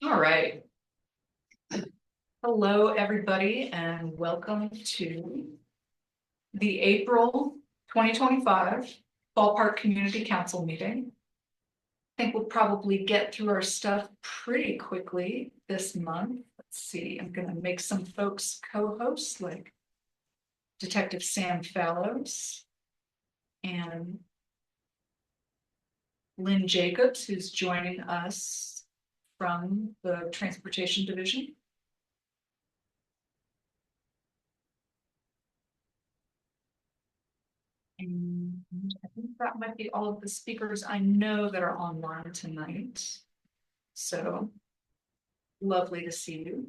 All right. Hello, everybody, and welcome to the April 2025 Ballpark Community Council meeting. I think we'll probably get through our stuff pretty quickly this month. Let's see, I'm going to make some folks co-hosts like Detective Sam Fallows and Lynn Jacobs, who's joining us from the Transportation Division. And I think that might be all of the speakers I know that are online tonight. So lovely to see you.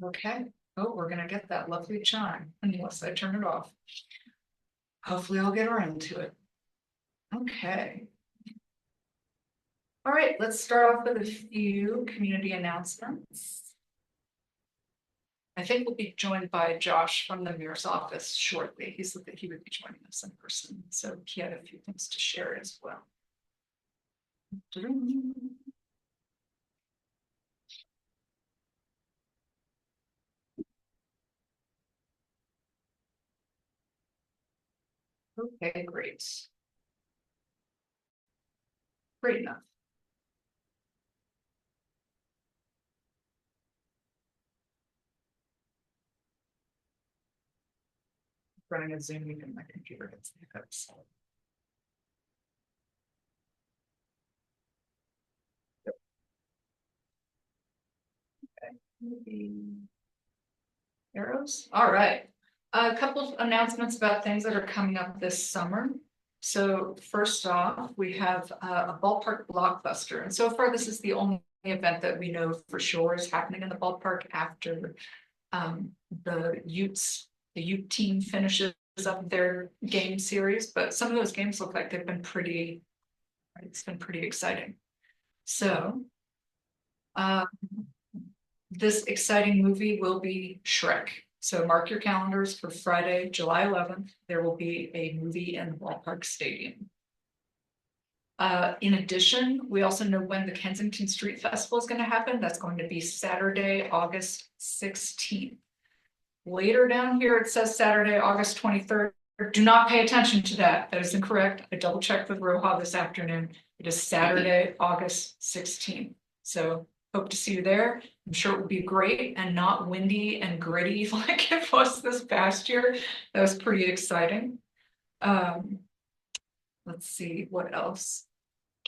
Okay. Oh, we're going to get that lovely chime unless I turn it off. Hopefully I'll get around to it. Okay. All right, let's start off with a few community announcements. I think we'll be joined by Josh from the mayor's office shortly. He said that he would be joining us in person, so he had a few things to share as well. Okay, great. Great enough. Running a Zoom meeting, my computer hits the hiccups. Okay. Arrows. All right. A couple of announcements about things that are coming up this summer. So first off, we have a ballpark blockbuster. And so far, this is the only event that we know for sure is happening in the ballpark after the Ute team finishes up their game series. But some of those games look like they've been it's been pretty exciting. So this exciting movie will be Shrek. So mark your calendars for Friday, July 11th. There will be a movie in the Ballpark Stadium. In addition, we also know when the Kensington Street Festival is going to happen. That's going to be Saturday, August 16th. Later down here, it says Saturday, August 23rd. Do not pay attention to that. That is incorrect. I double checked with RoHa this afternoon. It is Saturday, August 16th. So hope to see you there. I'm sure it will be great and not windy and gritty like it was this past year. That was pretty exciting. Let's see what else.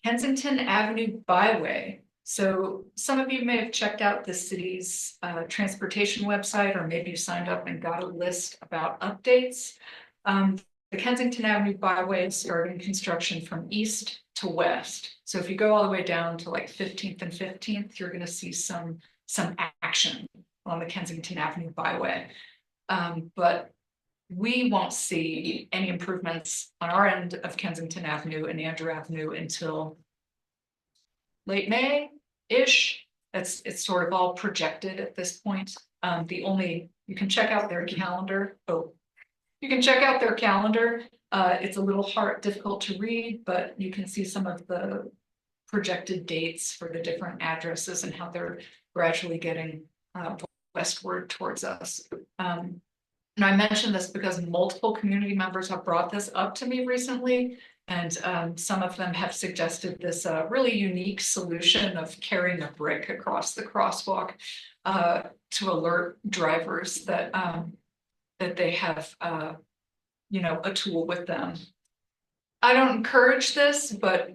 Kensington Avenue Byway. So some of you may have checked out the city's transportation website, or maybe you signed up and got a list about updates. The Kensington Avenue Byway is starting construction from east to west. So if you go all the way down to like 15th and 15th, you're going to see some action on the Kensington Avenue Byway. But we won't see any improvements on our end of Kensington Avenue and Andrew Avenue until late May-ish. It's sort of all projected at this point. You can check out their calendar. Oh, you can check out their calendar. It's a little difficult to read, but you can see some of the projected dates for the different addresses and how they're gradually getting westward towards us. And I mention this because multiple community members have brought this up to me recently, and some of them have suggested this really unique solution of carrying a brick across the crosswalk to alert drivers that they have a tool with them. I don't encourage this, but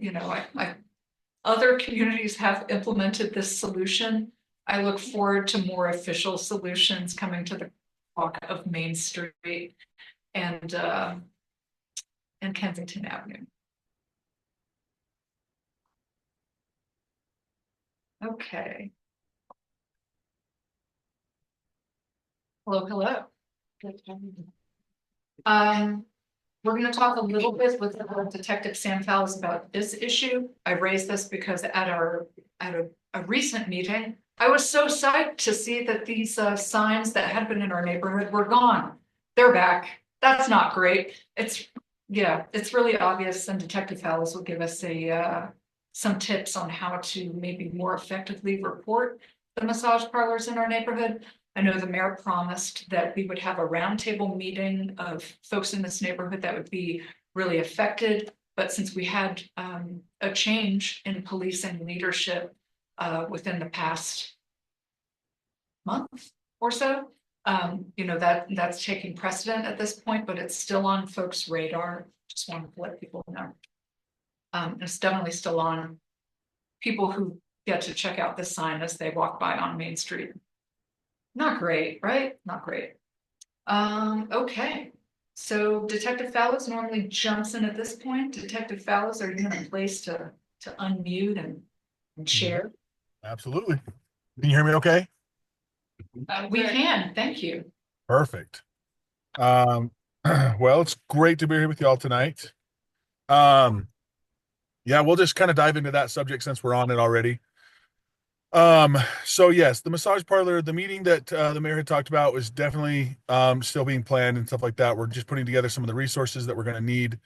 other communities have implemented this solution. I look forward to more official solutions coming to the walk of Main Street and Kensington Avenue. Okay. Hello, hello. We're going to talk a little bit with Detective Sam Fallows about this issue. I raised this because at a recent meeting, I was so psyched to see that these signs that had been in our neighborhood were gone. They're back. That's not great. It's Yeah, it's really obvious, and Detective Fallows will give us some tips on how to maybe more effectively report the massage parlors in our neighborhood. I know the mayor promised that we would have a roundtable meeting of folks in this neighborhood that would be really affected. But since we had a change in policing leadership within the past month or so, that's taking precedent at this point, but it's still on folks' radar. Just wanted to let people know. It's definitely still on people who get to check out this sign as they walk by on Main Street. Not great, right? Not great. Okay. So Detective Fallows normally jumps in at this point. Detective Fallows, are you in a place to unmute and share? Absolutely. Can you hear me okay? We can, thank you. Perfect. Well, it's great to be here with y'all tonight. Yeah, we'll just kind of dive into that subject since we're on it already. So yes, the massage parlor, the meeting that the mayor had talked about was definitely still being planned and stuff like that. We're just putting together some of the resources that we're going to need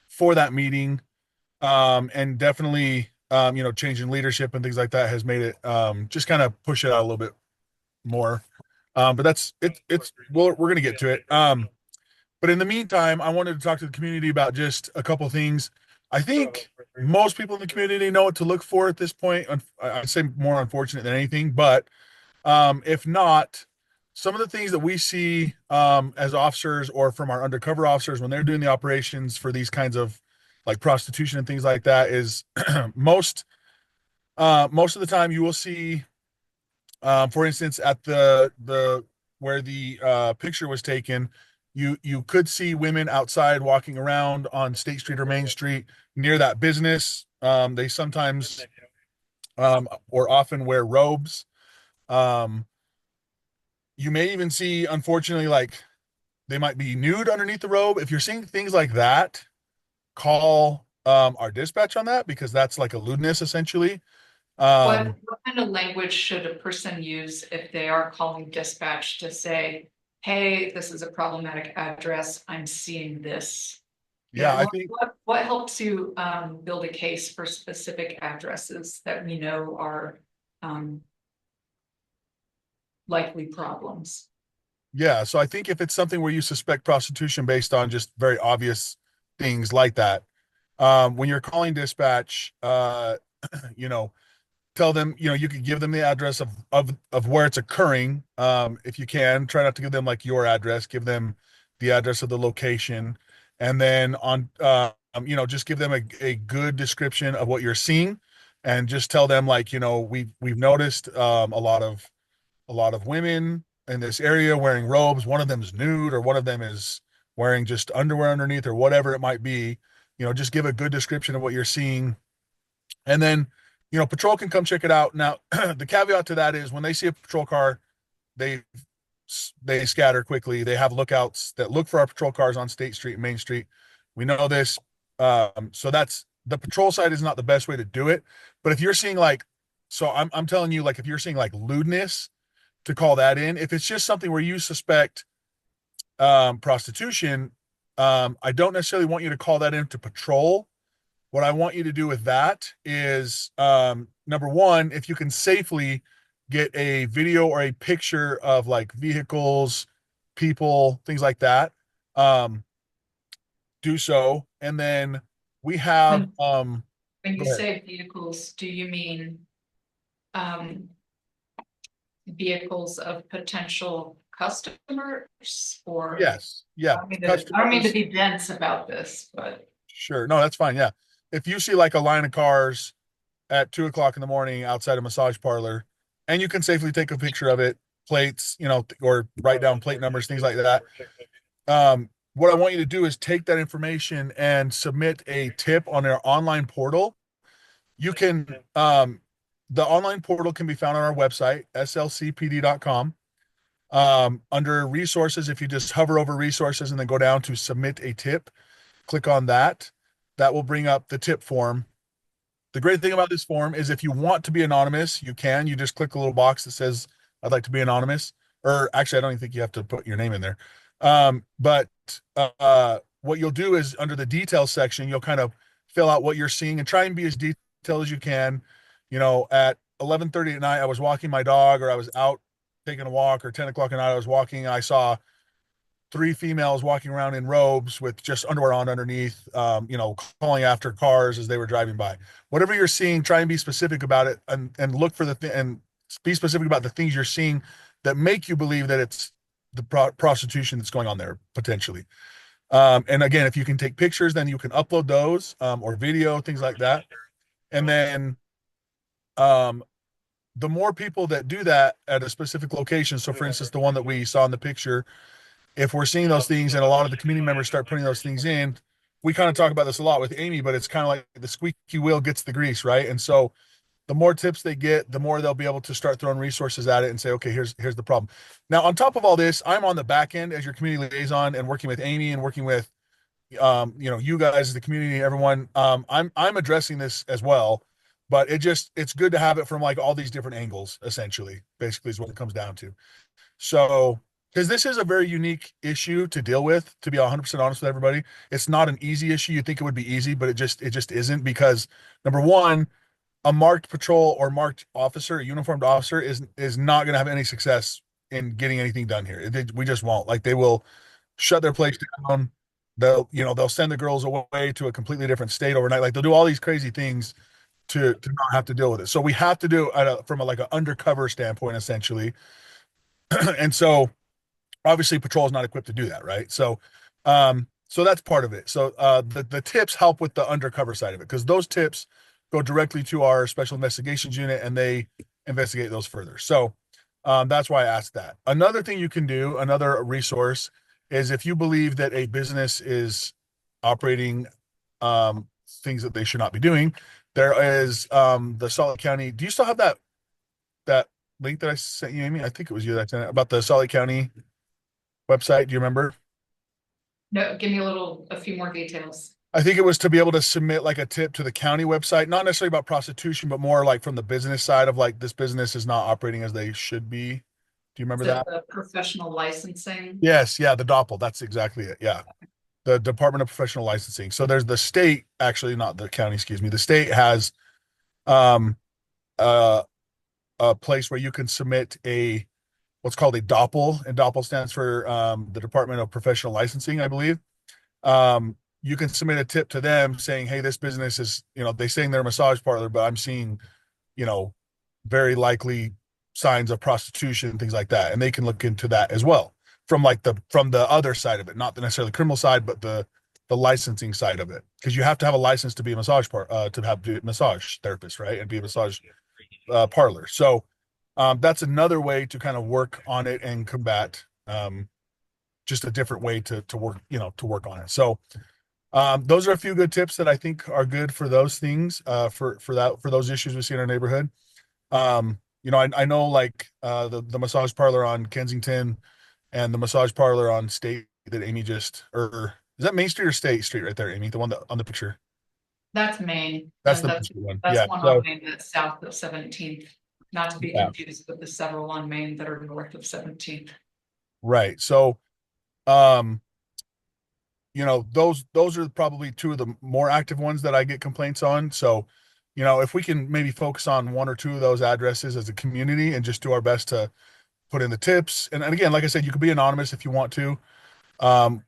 for that meeting. And definitely changing leadership and things like that has made it just kind of push it out a little bit more. But that's we're going to get to it. But in the meantime, I wanted to talk to the community about just a couple things. I think most people in the community know what to look for at this point. I'd say more unfortunate than anything, but if not, some of the things that we see as officers or from our undercover officers when they're doing the operations for these kinds of like prostitution and things like that is most of the time you will see, for instance, at the where the picture was taken, you could see women outside walking around on State Street or Main Street near that business. They sometimes or often wear robes. Um, you may even see, unfortunately, like they might be nude underneath the robe. If you're seeing things like that, call our dispatch on that because that's like a lewdness essentially. What kind of language should a person use if they are calling dispatch to say, hey, this is a problematic address, I'm seeing this? Yeah, Yeah, I think what helps you build a case for specific addresses that we know are likely problems? yeah. So I think if it's something where you suspect prostitution based on just very obvious things like that, when you're calling dispatch, you know, tell them, you could give them the address of where it's occurring. If you can, try not to give them like your address, give them the address of the location, and then just give them a good description of what you're seeing, and just tell them like, we've noticed a lot of women in this area wearing robes. One of them is nude, or one of them is wearing just underwear underneath, or whatever it might be. Just give a good description of what you're seeing, and then patrol can come check it out. Now, the caveat to that is when they see a patrol car, they they scatter quickly. They have lookouts that look for our patrol cars on State Street and Main Street. We know this. So that's the patrol side is not the best way to do it. But if you're seeing I'm telling you, like if you're seeing like lewdness, to call that in. If it's just something where you suspect prostitution, I don't necessarily want you to call that into patrol. What I want you to do with that is, number one, if you can safely get a video or a picture of like vehicles, people, things like that, do so. And then we have, When you go ahead. say vehicles, do you mean um, vehicles of potential customers or? Yes. Yeah. I don't mean to Customers. be dense about this, but Sure. No, that's fine. Yeah. If you see like a line of cars at 2 o'clock in the morning outside a massage parlor, and you can safely take a picture of it, plates, or write down plate numbers, things like that. What I want you to do is take that information and submit a tip on our online portal. You can, the online portal can be found on our website, slcpd.com. Under resources, if you just hover over resources and then go down to submit a tip, click on that. That will bring up the tip form. The great thing about this form is if you want to be anonymous, you can. You just click a little box that says, I'd like to be anonymous. Or actually, I don't even think you have to put your name in there. But what you'll do is under the details section, you'll kind of fill out what you're seeing and try and be as detailed as you can. You know, at 11:30 at night, I was walking my dog, or I was out taking a walk, or 10 o'clock at night, I was walking. I saw three females walking around in robes with just underwear on underneath, you know, calling after cars as they were driving by. Whatever you're seeing, try and be specific about it, and look for and be specific about the things you're seeing that make you believe that it's the prostitution that's going on there potentially. And again, if you can take pictures, then you can upload those, or video, things like that. And then the more people that do that at a specific location, so for instance, the one that we saw in the picture, if we're seeing those things and a lot of the community members start putting those things in, we kind of talk about this a lot with Amy, but it's kind of like the squeaky wheel gets the grease, right? And so the more tips they get, the more they'll be able to start throwing resources at it and say, okay, here's the problem. Now, on top of all this, I'm on the back end as your community liaison and working with Amy and working with, you know, you guys, the community, everyone. I'm addressing this as well, but it's good to have it from like all these different angles, essentially, basically is what it comes down to. So, because this is a very unique issue to deal with, to be 100% honest with everybody. It's not an easy issue. You think it would be easy, but it just isn't, because number one, a marked patrol or marked officer, a uniformed officer is not going to have any success in getting anything done here. We just won't. Like, they will shut their place down. They'll send the girls away to a completely different state overnight. Like, they'll do all these crazy things to not have to deal with it. So we have to do it from like an undercover standpoint, essentially. And so obviously patrol is not equipped to do that, right? So that's part of it. So the tips help with the undercover side of it, because those tips go directly to our special investigations unit and they investigate those further. So that's why I asked that. Another thing you can do, another resource, is if you believe that a business is operating things that they should not be doing, there is the Salt Lake County. Do you still have that link that I sent you, Amy? I think it was you that sent it, about the Salt Lake County website. Do you remember? No, give me a few more details. I think it was to be able to submit like a tip to the county website, not necessarily about prostitution, but more like from the business side of like, this business is not operating as they should be. Do you remember that? The professional licensing. Yes, yeah, the DOPL. That's exactly it. Yeah, the Department of Professional Licensing. So there's the state, actually, not the county. Excuse me. The state has a place where you can submit what's called a DOPL, and DOPL stands for the Department of Professional Licensing, I believe. You can submit a tip to them saying, hey, this business is, they saying they're a massage parlor, but I'm seeing, very likely signs of prostitution, things like that. And they can look into that as well from the other side of it, not the necessarily criminal side, but the licensing side of it. Because you have to have a license to be a massage massage therapist, right? And be a massage parlor. So that's another way to kind of work on it and combat, just a different way to work, to work on it. So those are a few good tips that I think are good for those things, for those issues we see in our neighborhood. I know like the massage parlor on Kensington and the massage parlor on State that Amy or is that Main Street or State Street right there, Amy? The one on the picture. That's Main. That's the one. That's yeah. one So, on Main that's south of 17th. Not to be confused with the several on Main that are north of 17th. Right. So, those are probably two of the more active ones that I get complaints on. So, if we can maybe focus on one or two of those addresses as a community and just do our best to put in the tips. And again, like I said, you could be anonymous if you want to. That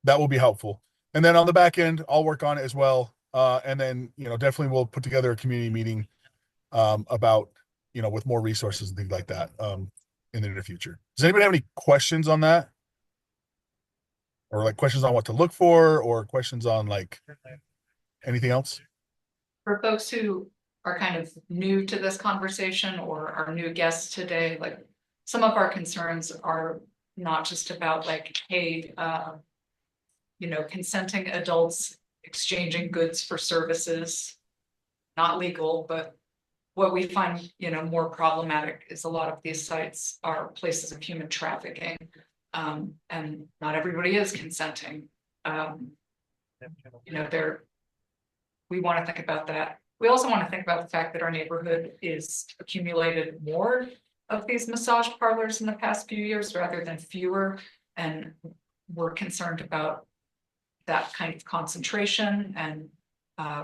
will be helpful. And then on the back end, I'll work on it as well. And then, definitely we'll put together a community meeting about, with more resources and things like that in the near future. Does anybody have any questions on that? Or like questions on what to look for, or questions on like anything else? For folks who are kind of new to this conversation or are new guests today, like some of our concerns are not just about like, hey, consenting adults exchanging goods for services, not legal, but what we find, more problematic is a lot of these sites are places of human trafficking. And not everybody is consenting. We want to think about that. We also want to think about the fact that our neighborhood is accumulated more of these massage parlors in the past few years rather than fewer. And we're concerned about that kind of concentration and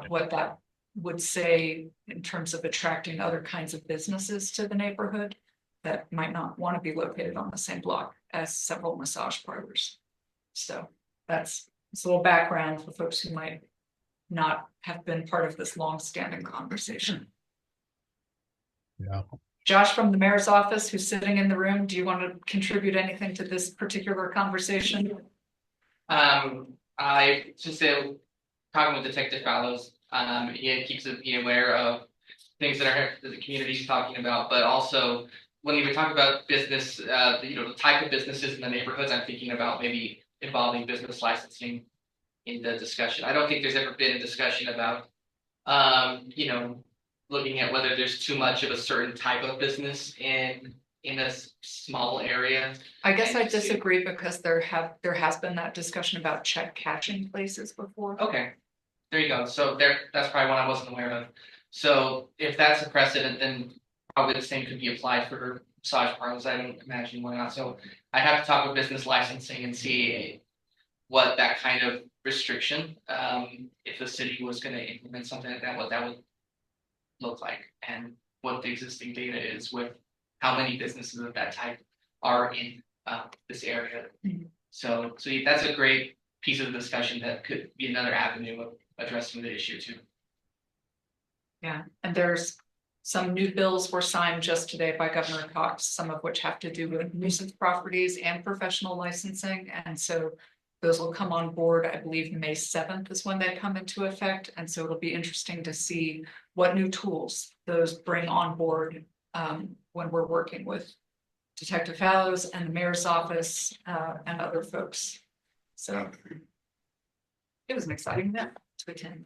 what that would say in terms of attracting other kinds of businesses to the neighborhood that might not want to be located on the same block as several massage parlors. So that's a little background for folks who might not have been part of this long-standing conversation. Yeah. Josh from the mayor's office, who's sitting in the room, do you want to contribute anything to this particular conversation? I just say, talking with Detective Fallows, he keeps me aware of things that the community is talking about, but also when we talk about business, the type of businesses in the neighborhoods, I'm thinking about maybe involving business licensing in the discussion. I don't think there's ever been a discussion about, looking at whether there's too much of a certain type of business in a small area. I guess I disagree because there has been that discussion about check cashing places before. Okay, there you go. So that's probably one I wasn't aware of. So if that's a precedent, then probably the same could be applied for massage parlors. I don't imagine why not. So I have to talk with business licensing and see what that kind of restriction, if the city was going to implement something like that, what that would look like, and what the existing data is with how many businesses of that type are in this area. Mm-hmm. So that's a great piece of discussion that could be another avenue of addressing the issue too. Yeah, and there's some new bills were signed just today by Governor Cox, some of which have to do with nuisance properties and professional licensing. And so those will come on board, I believe May 7th is when they come into effect. And so it'll be interesting to see what new tools those bring on board when we're working with Detective Fallows and the mayor's office and other folks. So it was an exciting event to attend.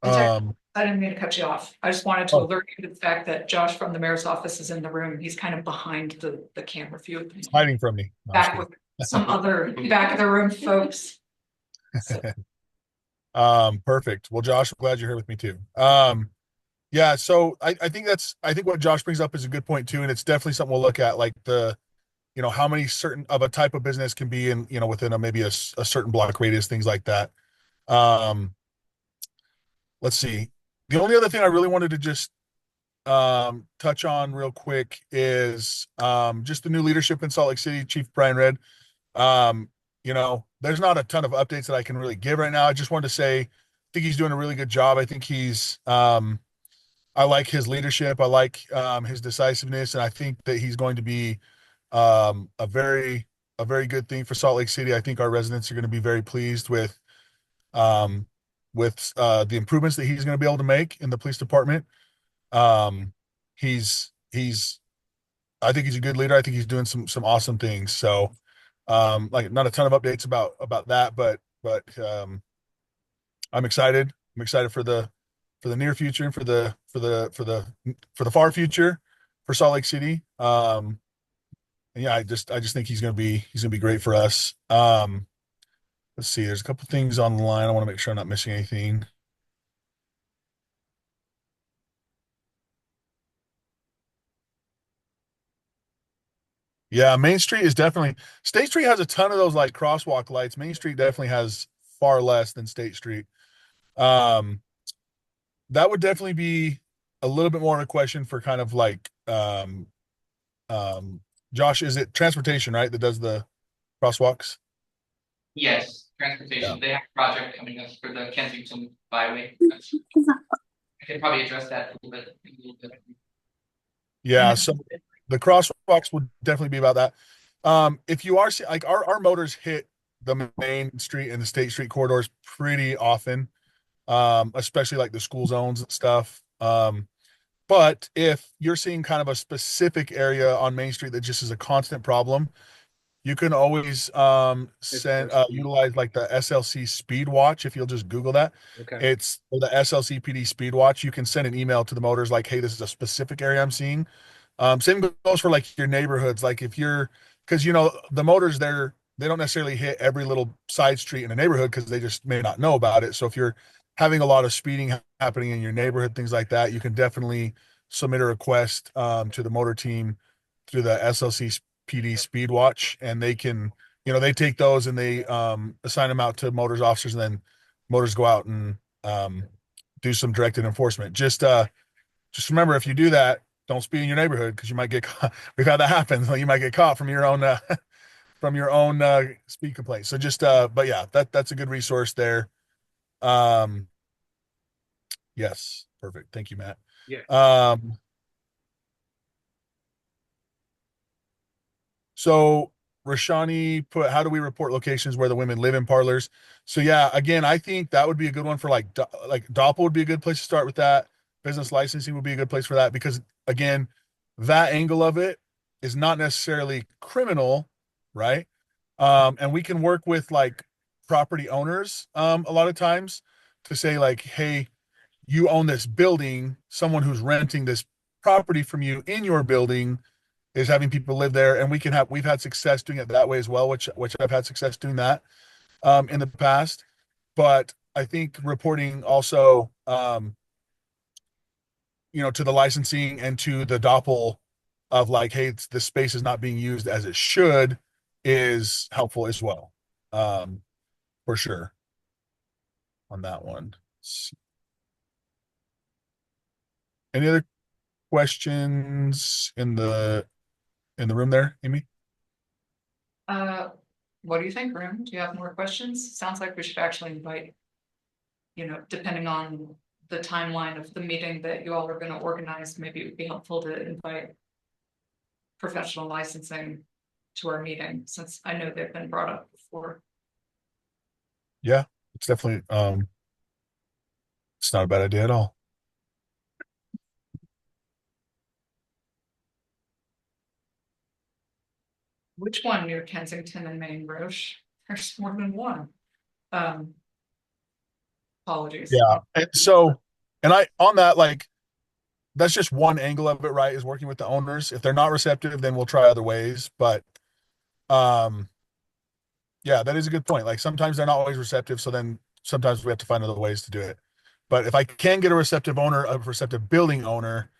I didn't mean to cut you off. I just wanted to alert you to the fact that Josh from the mayor's office is in the room. He's kind of behind the camera view. It's hiding from me. No, Back with some other back of the room folks. So. Perfect. Well, Josh, I'm glad you're here with me too. Yeah, so I think what Josh brings up is a good point too, and it's definitely something we'll look at, like how many certain of a type of business can be in, within maybe a certain block radius, things like that. Let's see. The only other thing I really wanted to just touch on real quick is just the new leadership in Salt Lake City, Chief Brian Red. There's not a ton of updates that I can really give right now. I just wanted to say, I think he's doing a really good job. I think I like his leadership. I like his decisiveness, and I think that he's going to be a very good thing for Salt Lake City. I think our residents are going to be very pleased with the improvements that he's going to be able to make in the police department. I think he's a good leader. I think he's doing some awesome things. So, not a ton of updates about that, but I'm excited. I'm excited for the near future and for the far future for Salt Lake City. And yeah, I just think he's gonna be great for us. Let's see, there's a couple things on the line. I want to make sure I'm not missing anything. Yeah, Main Street is definitely, State Street has a ton of those like crosswalk lights. Main Street definitely has far less than State Street. That would definitely be a little bit more of a question for kind of like Josh, is it transportation, right, that does the crosswalks? Yes, transportation. Yeah. They have a project coming up for the Kensington byway. I can probably address that a little bit. Yeah, so the crosswalks would definitely be about that. If you are like our motors hit the Main Street and the State Street corridors pretty often, especially like the school zones and stuff. But if you're seeing kind of a specific area on Main Street that just is a constant problem, you can always utilize like the SLC Speed Watch. If you'll just Google that, it's the SLCPD Speed Watch. You can send an email to the motors like, hey, this is a specific area I'm seeing. Same goes for like your neighborhoods. Like because the motors they don't necessarily hit every little side street in a neighborhood because they just may not know about it. So if you're having a lot of speeding happening in your neighborhood, things like that, you can definitely submit a request to the motor team through the SLC PD Speed Watch, and they can you know, they take those and they assign them out to motors officers, and then motors go out and do some directed enforcement. Just remember, if you do that, don't speed in your neighborhood because you might get caught. We've had that happen. You might get caught from your own speed complaint. So but yeah, that's a good resource there. Yes, perfect. Thank you, Matt. Yeah. So Rashani put, how do we report locations where the women live in parlors? So yeah, again, I think that would be a good one for like DOPL would be a good place to start with that. Business licensing would be a good place for that because again, that angle of it is not necessarily criminal, right? And we can work with like property owners a lot of times to say like, hey, you own this building, someone who's renting this property from you in your building is having people live there, and we've had success doing it that way as well, which I've had success doing that in the past. But I think reporting also you know, to the licensing and to the DOPL of like, hey, the space is not being used as it should is helpful as well. For sure. On that one. Any other questions in the room there, Amy? What do you think, Rim? Do you have more questions? Sounds like we should actually invite, you know, depending on the timeline of the meeting that you all are going to organize, maybe it would be helpful to invite professional licensing to our meeting, since I know they've been brought up before. Yeah, it's definitely it's not a bad idea at all. Which one near Kensington and Main Roche? There's more than one. Apologies. Yeah. And so, and I, on that, like, that's just one angle of it, right? Is working with the owners. If they're not receptive, then we'll try other ways. But, yeah, that is a good point. Like sometimes they're not always receptive. So then sometimes we have to find other ways to do it. But if I can get a receptive owner, a receptive building owner,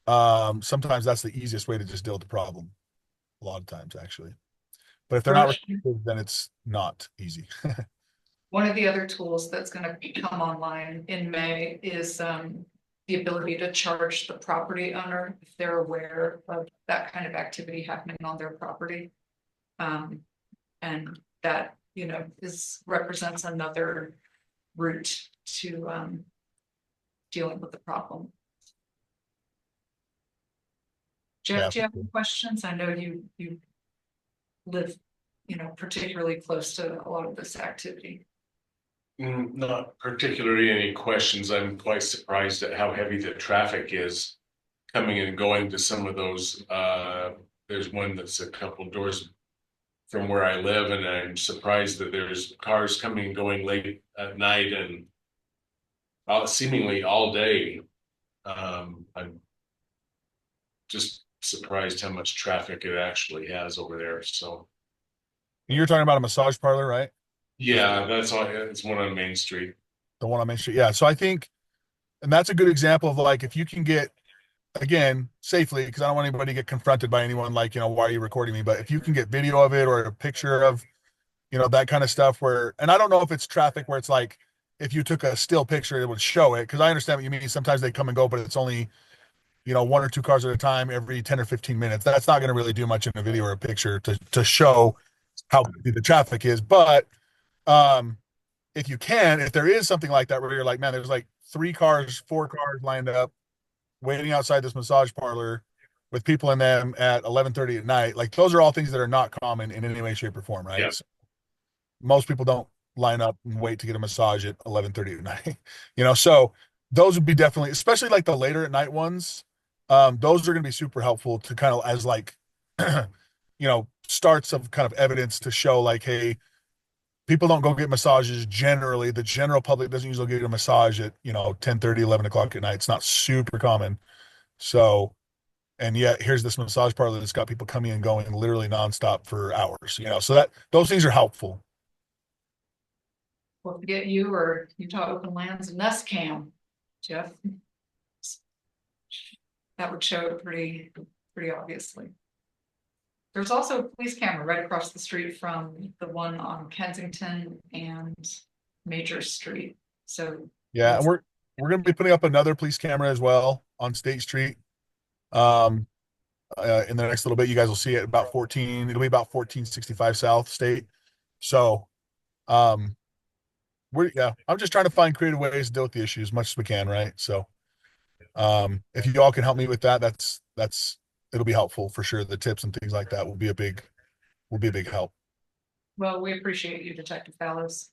sometimes that's the easiest way to just deal with the problem. A lot of times, actually. But if they're not receptive, then it's not easy. One of the other tools that's going to come online in May is the ability to charge the property owner if they're aware of that kind of activity happening on their property. And that, you know, represents another route to dealing with the problem. Jeff, do you have any questions? I know you live, you know, particularly close to a lot of this activity. Not particularly any questions. I'm quite surprised at how heavy the traffic is coming and going to some of those. There's one that's a couple doors from where I live, and I'm surprised that there's cars coming and going late at night and seemingly all day. I'm just surprised how much traffic it actually has over there. So You're talking about a massage parlor, right? yeah, that's all. It's one on Main Street. The one on Main Street. Yeah. So I think, and that's a good example of like, if you can get, again, safely, because I don't want anybody to get confronted by anyone like, you know, why are you recording me? But if you can get video of it or a picture of, you know, that kind of stuff where, and I don't know if it's traffic where it's like, if you took a still picture, it would show it. Cause I understand what you mean. Sometimes they come and go, but it's only, you know, 1 or 2 cars at a time every 10 or 15 minutes. That's not going to really do much in a video or a picture to show how busy the traffic is. But if you can, if there is something like that where you're like, man, there's like 3 cars, 4 cars lined up waiting outside this massage parlor with people in them at 11:30 at night, like those are all things that are not common in any way, shape, or form, right? Yeah. So most people don't line up and wait to get a massage at 11:30 at night, you know. So those would be definitely, especially like the later at night ones. Those are going to be super helpful to kind of as like, you know, starts of kind of evidence to show like, hey, people don't go get massages generally. The general public doesn't usually get a massage at, you know, 10:30, 11 o'clock at night. It's not super common. So, and yet here's this massage parlor that's got people coming and going literally nonstop for hours, you know, so that those things are helpful. We'll get you or Utah Open Lands and Nest Cam, Jeff. That would show it pretty obviously. There's also a police camera right across the street from the one on Kensington and Major Street. So Yeah, and we're gonna be putting up another police camera as well on State Street. Um, in the next little bit, you guys will see it about 14. It'll be about 1465 South State. So, I'm just trying to find creative ways to deal with the issue as much as we can, right? So, if you all can help me with that, it'll be helpful for sure. The tips and things like that will be a big help. well, we appreciate you, Detective Fallows.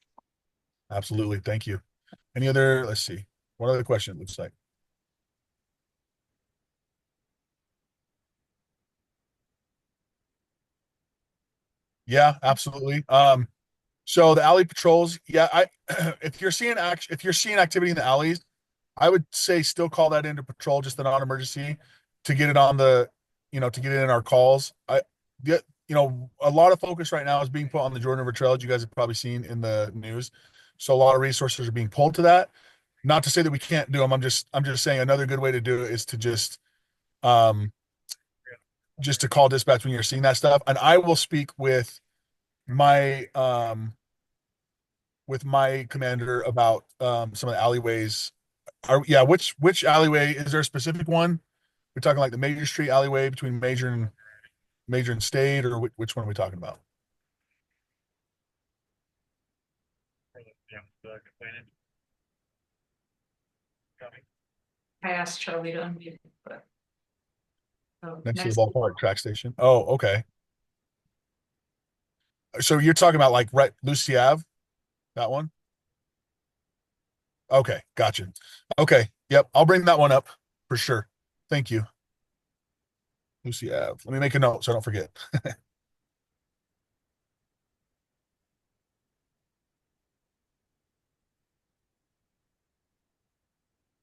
Absolutely. Thank you. Let's see. What other question it looks like? Yeah, absolutely. So the alley patrols, yeah, if you're seeing activity in the alleys, I would say still call that into patrol, just a non-emergency to get it on to get it in our calls. A lot of focus right now is being put on the Jordan River Trail, as you guys have probably seen in the news. So a lot of resources are being pulled to that. Not to say that we can't do them. I'm just saying another good way to do it is to just to call dispatch when you're seeing that stuff. And I will speak with my commander about some of the alleyways. Which alleyway? Is there a specific one? We're talking like the Major Street alleyway between Major and State, or which one are we talking about? I asked Charlie to unmute, but. Oh, Next to the ballpark track station. Oh, okay. So you're talking about like right Lucy Ave, that one? Okay, gotcha. Okay, yep, I'll bring that one up for sure. Thank you. Lucy Ave. Let me make a note so I don't forget.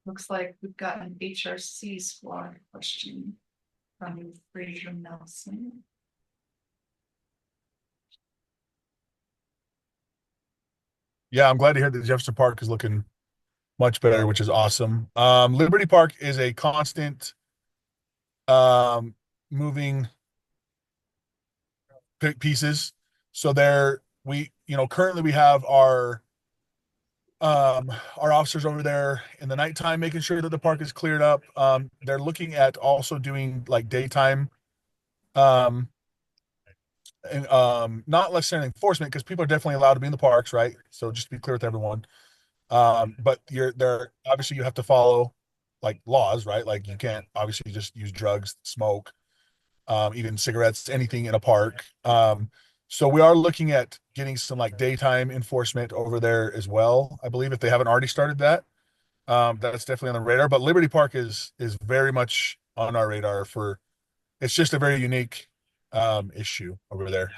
Looks like we've got an HRC squad question from Fraser Nelson. Yeah, I'm glad to hear that Jefferson Park is looking much better, which is awesome. Liberty Park is a constant moving pieces. So currently we have our officers over there in the nighttime making sure that the park is cleared up. They're looking at also doing like daytime and not necessarily enforcement, because people are definitely allowed to be in the parks, right? So just to be clear with everyone. But there obviously you have to follow like laws, right? Like you can't obviously just use drugs, smoke, even cigarettes, anything in a park. So we are looking at getting some like daytime enforcement over there as well. I believe if they haven't already started that, that's definitely on the radar. But Liberty Park is very much on our radar it's just a very unique issue over there.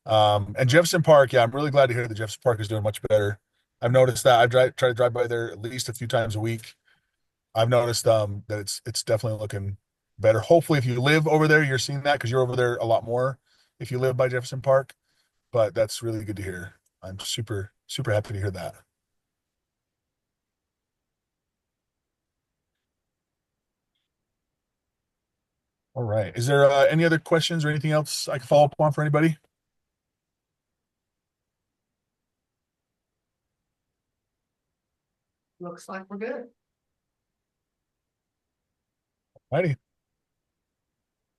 And Jefferson Park, yeah, I'm really glad to hear that Jefferson Park is doing much better. I've noticed that. Try to drive by there at least a few times a week. I've noticed that it's definitely looking better. Hopefully, if you live over there, you're seeing that because you're over there a lot more if you live by Jefferson Park. But that's really good to hear. I'm super, super happy to hear that. All right. Is there any other questions or anything else I can follow up on for anybody? Looks like we're good. Righty.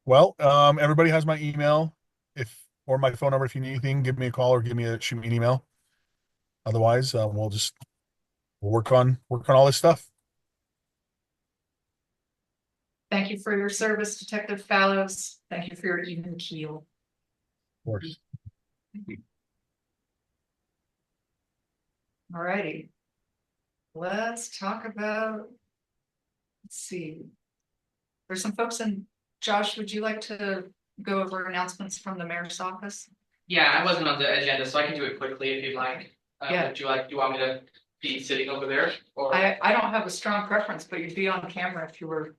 Well, everybody has my email or my phone number. If you need anything, give me a call or shoot me an email. Otherwise, we'll work on all this stuff. Thank you for your service, Detective Fallows. Thank you for your even keel. Of course. All righty. Let's talk about, let's see. There's some folks in, Josh, would you like to go over announcements from the mayor's office? Yeah, I wasn't on the agenda, so I can do it quickly if you'd like. Yeah. Do you want me to be sitting over there? Or I don't have a strong preference, but you'd be on camera if you were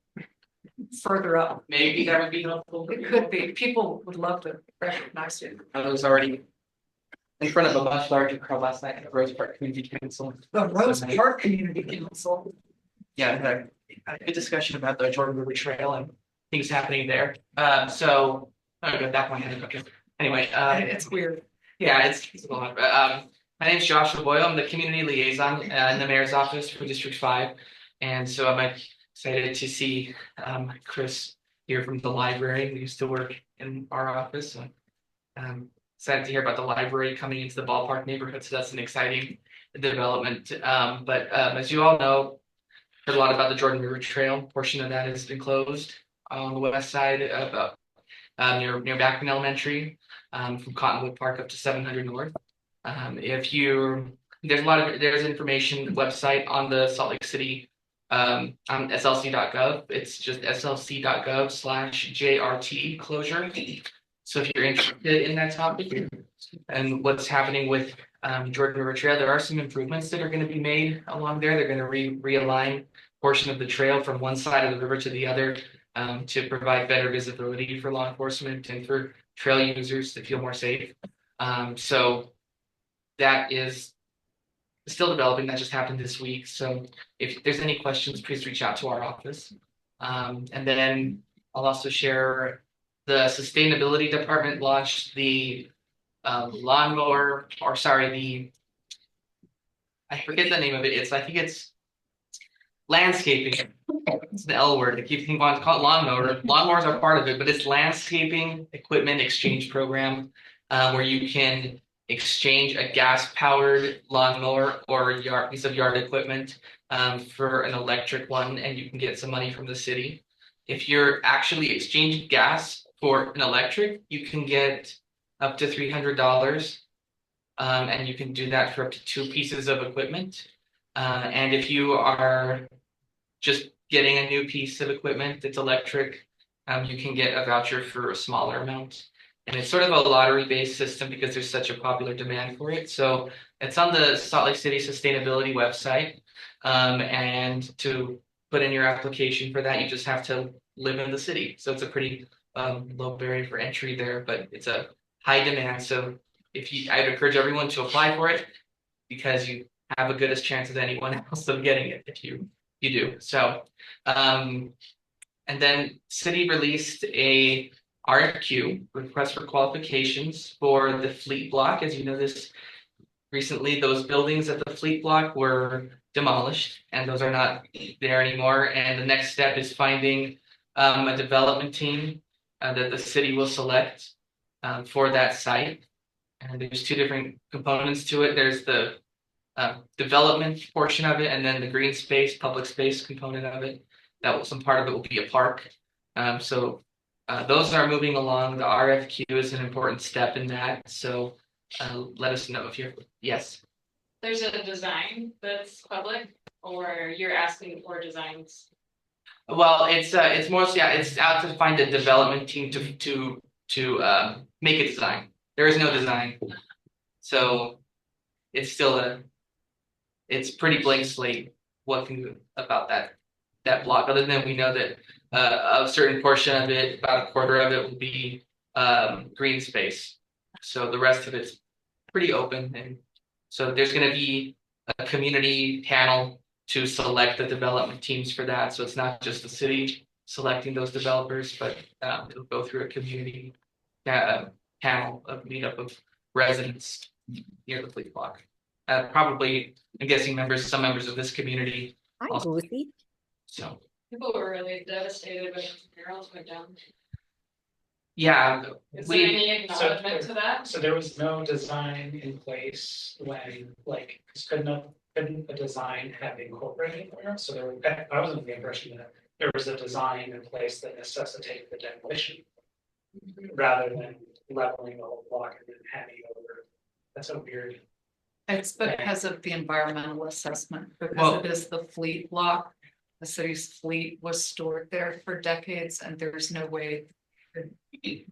further up. maybe that would be helpful. It could be. People would love to recognize you. I was already in front of a much larger crowd last night at the Rose Park Community Council. The Rose Park Community Council. Yeah, had a good discussion about the Jordan River Trail and things happening there. So Oh, good, that one, okay. Anyway, It's weird. yeah, it's a lot, but, my name is Joshua Boyle. I'm the community liaison in the mayor's office for District 5. And so I'm excited to see Chris here from the library. We used to work in our office. So excited to hear about the library coming into the Ballpark neighborhood. So that's an exciting development. But as you all know, heard a lot about the Jordan River Trail. Portion of that has been closed on the west side of near Backman Elementary, from Cottonwood Park up to 700 North. There's information website on the Salt Lake City on slc.gov. It's just slc.gov/JRT closure. So if you're interested in that topic and what's happening with Jordan River Trail, there are some improvements that are going to be made along there. They're going to realign a portion of the trail from one side of the river to the other to provide better visibility for law enforcement and for trail users to feel more safe. So that is still developing. That just happened this week. So if there's any questions, please reach out to our office. And then I'll also share the sustainability department launched the lawnmower, or sorry, I forget the name of it. I think it's landscaping. It's the L word. I keep thinking it's called lawnmower. Lawnmowers are part of it, but it's landscaping equipment exchange program where you can exchange a gas-powered lawnmower or piece of yard equipment for an electric one, and you can get some money from the city. If you're actually exchanging gas for an electric, you can get up to $300, and you can do that for up to 2 pieces of equipment. And if you are just getting a new piece of equipment that's electric, you can get a voucher for a smaller amount. And it's sort of a lottery-based system because there's such a popular demand for it. So it's on the Salt Lake City Sustainability website. And to put in your application for that, you just have to live in the city. So it's a pretty low barrier for entry there, but it's a high demand. So I'd encourage everyone to apply for it because you have a good as chance as anyone else of getting it if you do. So, and then city released a RFQ, request for qualifications, for the fleet block. As you know, recently those buildings at the fleet block were demolished and those are not there anymore. And the next step is finding a development team that the city will select for that site. And there's 2 different components to it. There's the development portion of it, and then the green space, public space component of it. Some part of it will be a park. So those are moving along. The RFQ is an important step in that. So let us know if you're, yes. There's a design that's public, or you're asking for designs? Well, it's mostly it's out to find a development team to make a design. There is no design, so it's still it's pretty blank slate. What can about that block? Other than we know that a certain portion of it, about a quarter of it, will be green space. So the rest of it's pretty open, and so there's going to be a community panel to select the development teams for that. So it's not just the city selecting those developers, but it'll go through a community panel of meetup of residents near the fleet block. Probably, I'm guessing some members of this community. Hi, also. Lucy. So People were really devastated when murals went down. yeah, Is there any acknowledgement to that? So there was no design in place when, like, couldn't a design have incorporated there? So I was under the impression that there was a design in place that necessitated the demolition rather than leveling the whole block and then handing it over. That's so weird. It's because of the environmental assessment, because it is the fleet block. The city's fleet was stored there for decades, and there's no way to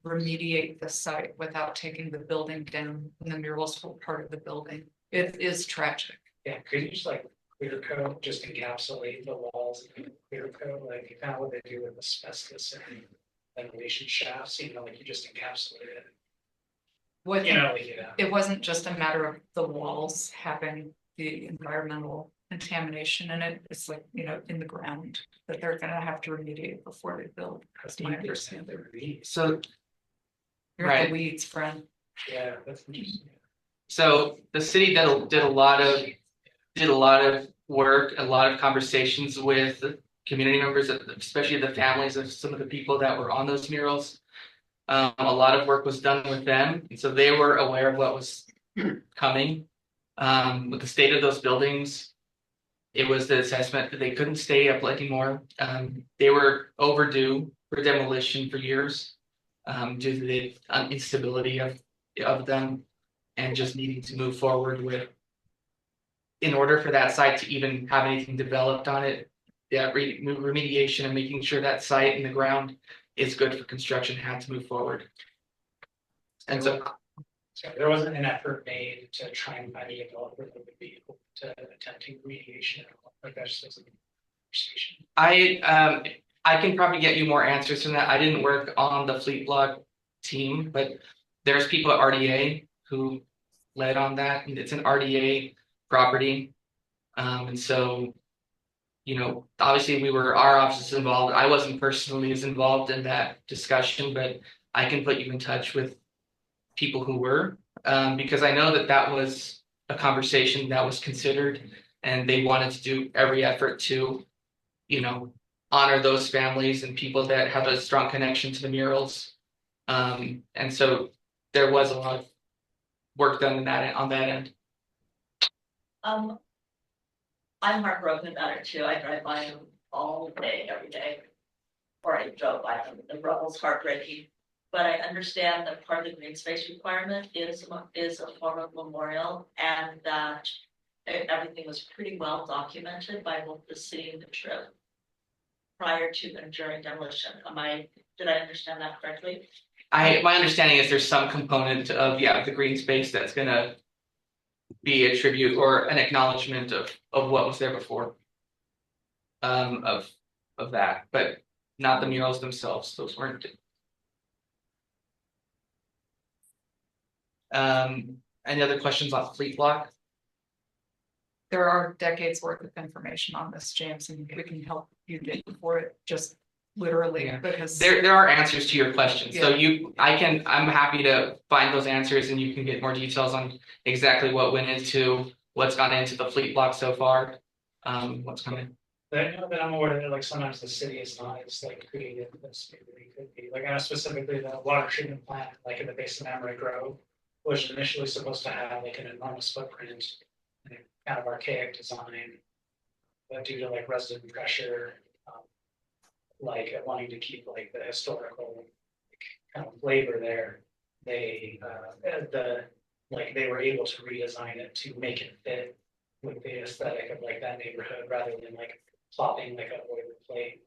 remediate the site without taking the building down, and the murals were part of the building. It is tragic. Yeah, could you just like clear coat, just encapsulate the walls and clear coat, like kind of what they do with asbestos and ventilation shafts, like you just encapsulate it. It wasn't just a matter of the walls having the environmental contamination in it. It's like, in the ground that they're gonna have to remediate before they build. That's my understanding. So You're in Right. the weeds, friend. Yeah, that's interesting. So the city did a lot of work, a lot of conversations with community members, especially the families of some of the people that were on those murals. A lot of work was done with them, and so they were aware of what was coming. With the state of those buildings, it was the assessment that they couldn't stay up anymore. They were overdue for demolition for years, due to the instability of them, and just needing to move forward with. In order for that site to even have anything developed on it, yeah, remediation and making sure that site and the ground is good for construction had to move forward. And so There wasn't an effort made to try and find a developer that would be open to attempting remediation, like that's just a conversation. I can probably get you more answers from that. I didn't work on the fleet block team, but there's people at RDA who led on that, and it's an RDA property. And so, obviously our office is involved. I wasn't personally as involved in that discussion, but I can put you in touch with people who were, because I know that was a conversation that was considered, and they wanted to do every effort to, honor those families and people that have a strong connection to the murals. And so there was a lot of work done on that end. I'm heartbroken about it too. I drive by them all day, every day. Or I drove by them. The rubble's heartbreaking. But I understand that part of the green space requirement is a form of memorial, and that everything was pretty well documented by both the city and the trip prior to and during demolition. Did I understand that correctly? My understanding is there's some component of the green space that's gonna be a tribute or an acknowledgement of what was there before. Of that, but not the murals themselves. Those weren't. Any other questions on fleet block? There are decades worth of information on this, James, and we can help you dig for it just literally because there are answers to your questions. Yeah. So I'm happy to find those answers, and you can get more details on exactly what went into what's gone into the fleet block so far. What's coming. I know that I'm aware that like sometimes the city is not as like creative as maybe they could be. Like I know specifically the water treatment plant, like in the base of Emery Grove, was initially supposed to have like an enormous footprint and kind of archaic design. But due to like resident pressure, like wanting to keep like the historical kind of flavor there, they were able to redesign it to make it fit with the aesthetic of like that neighborhood rather than like plopping like a boilerplate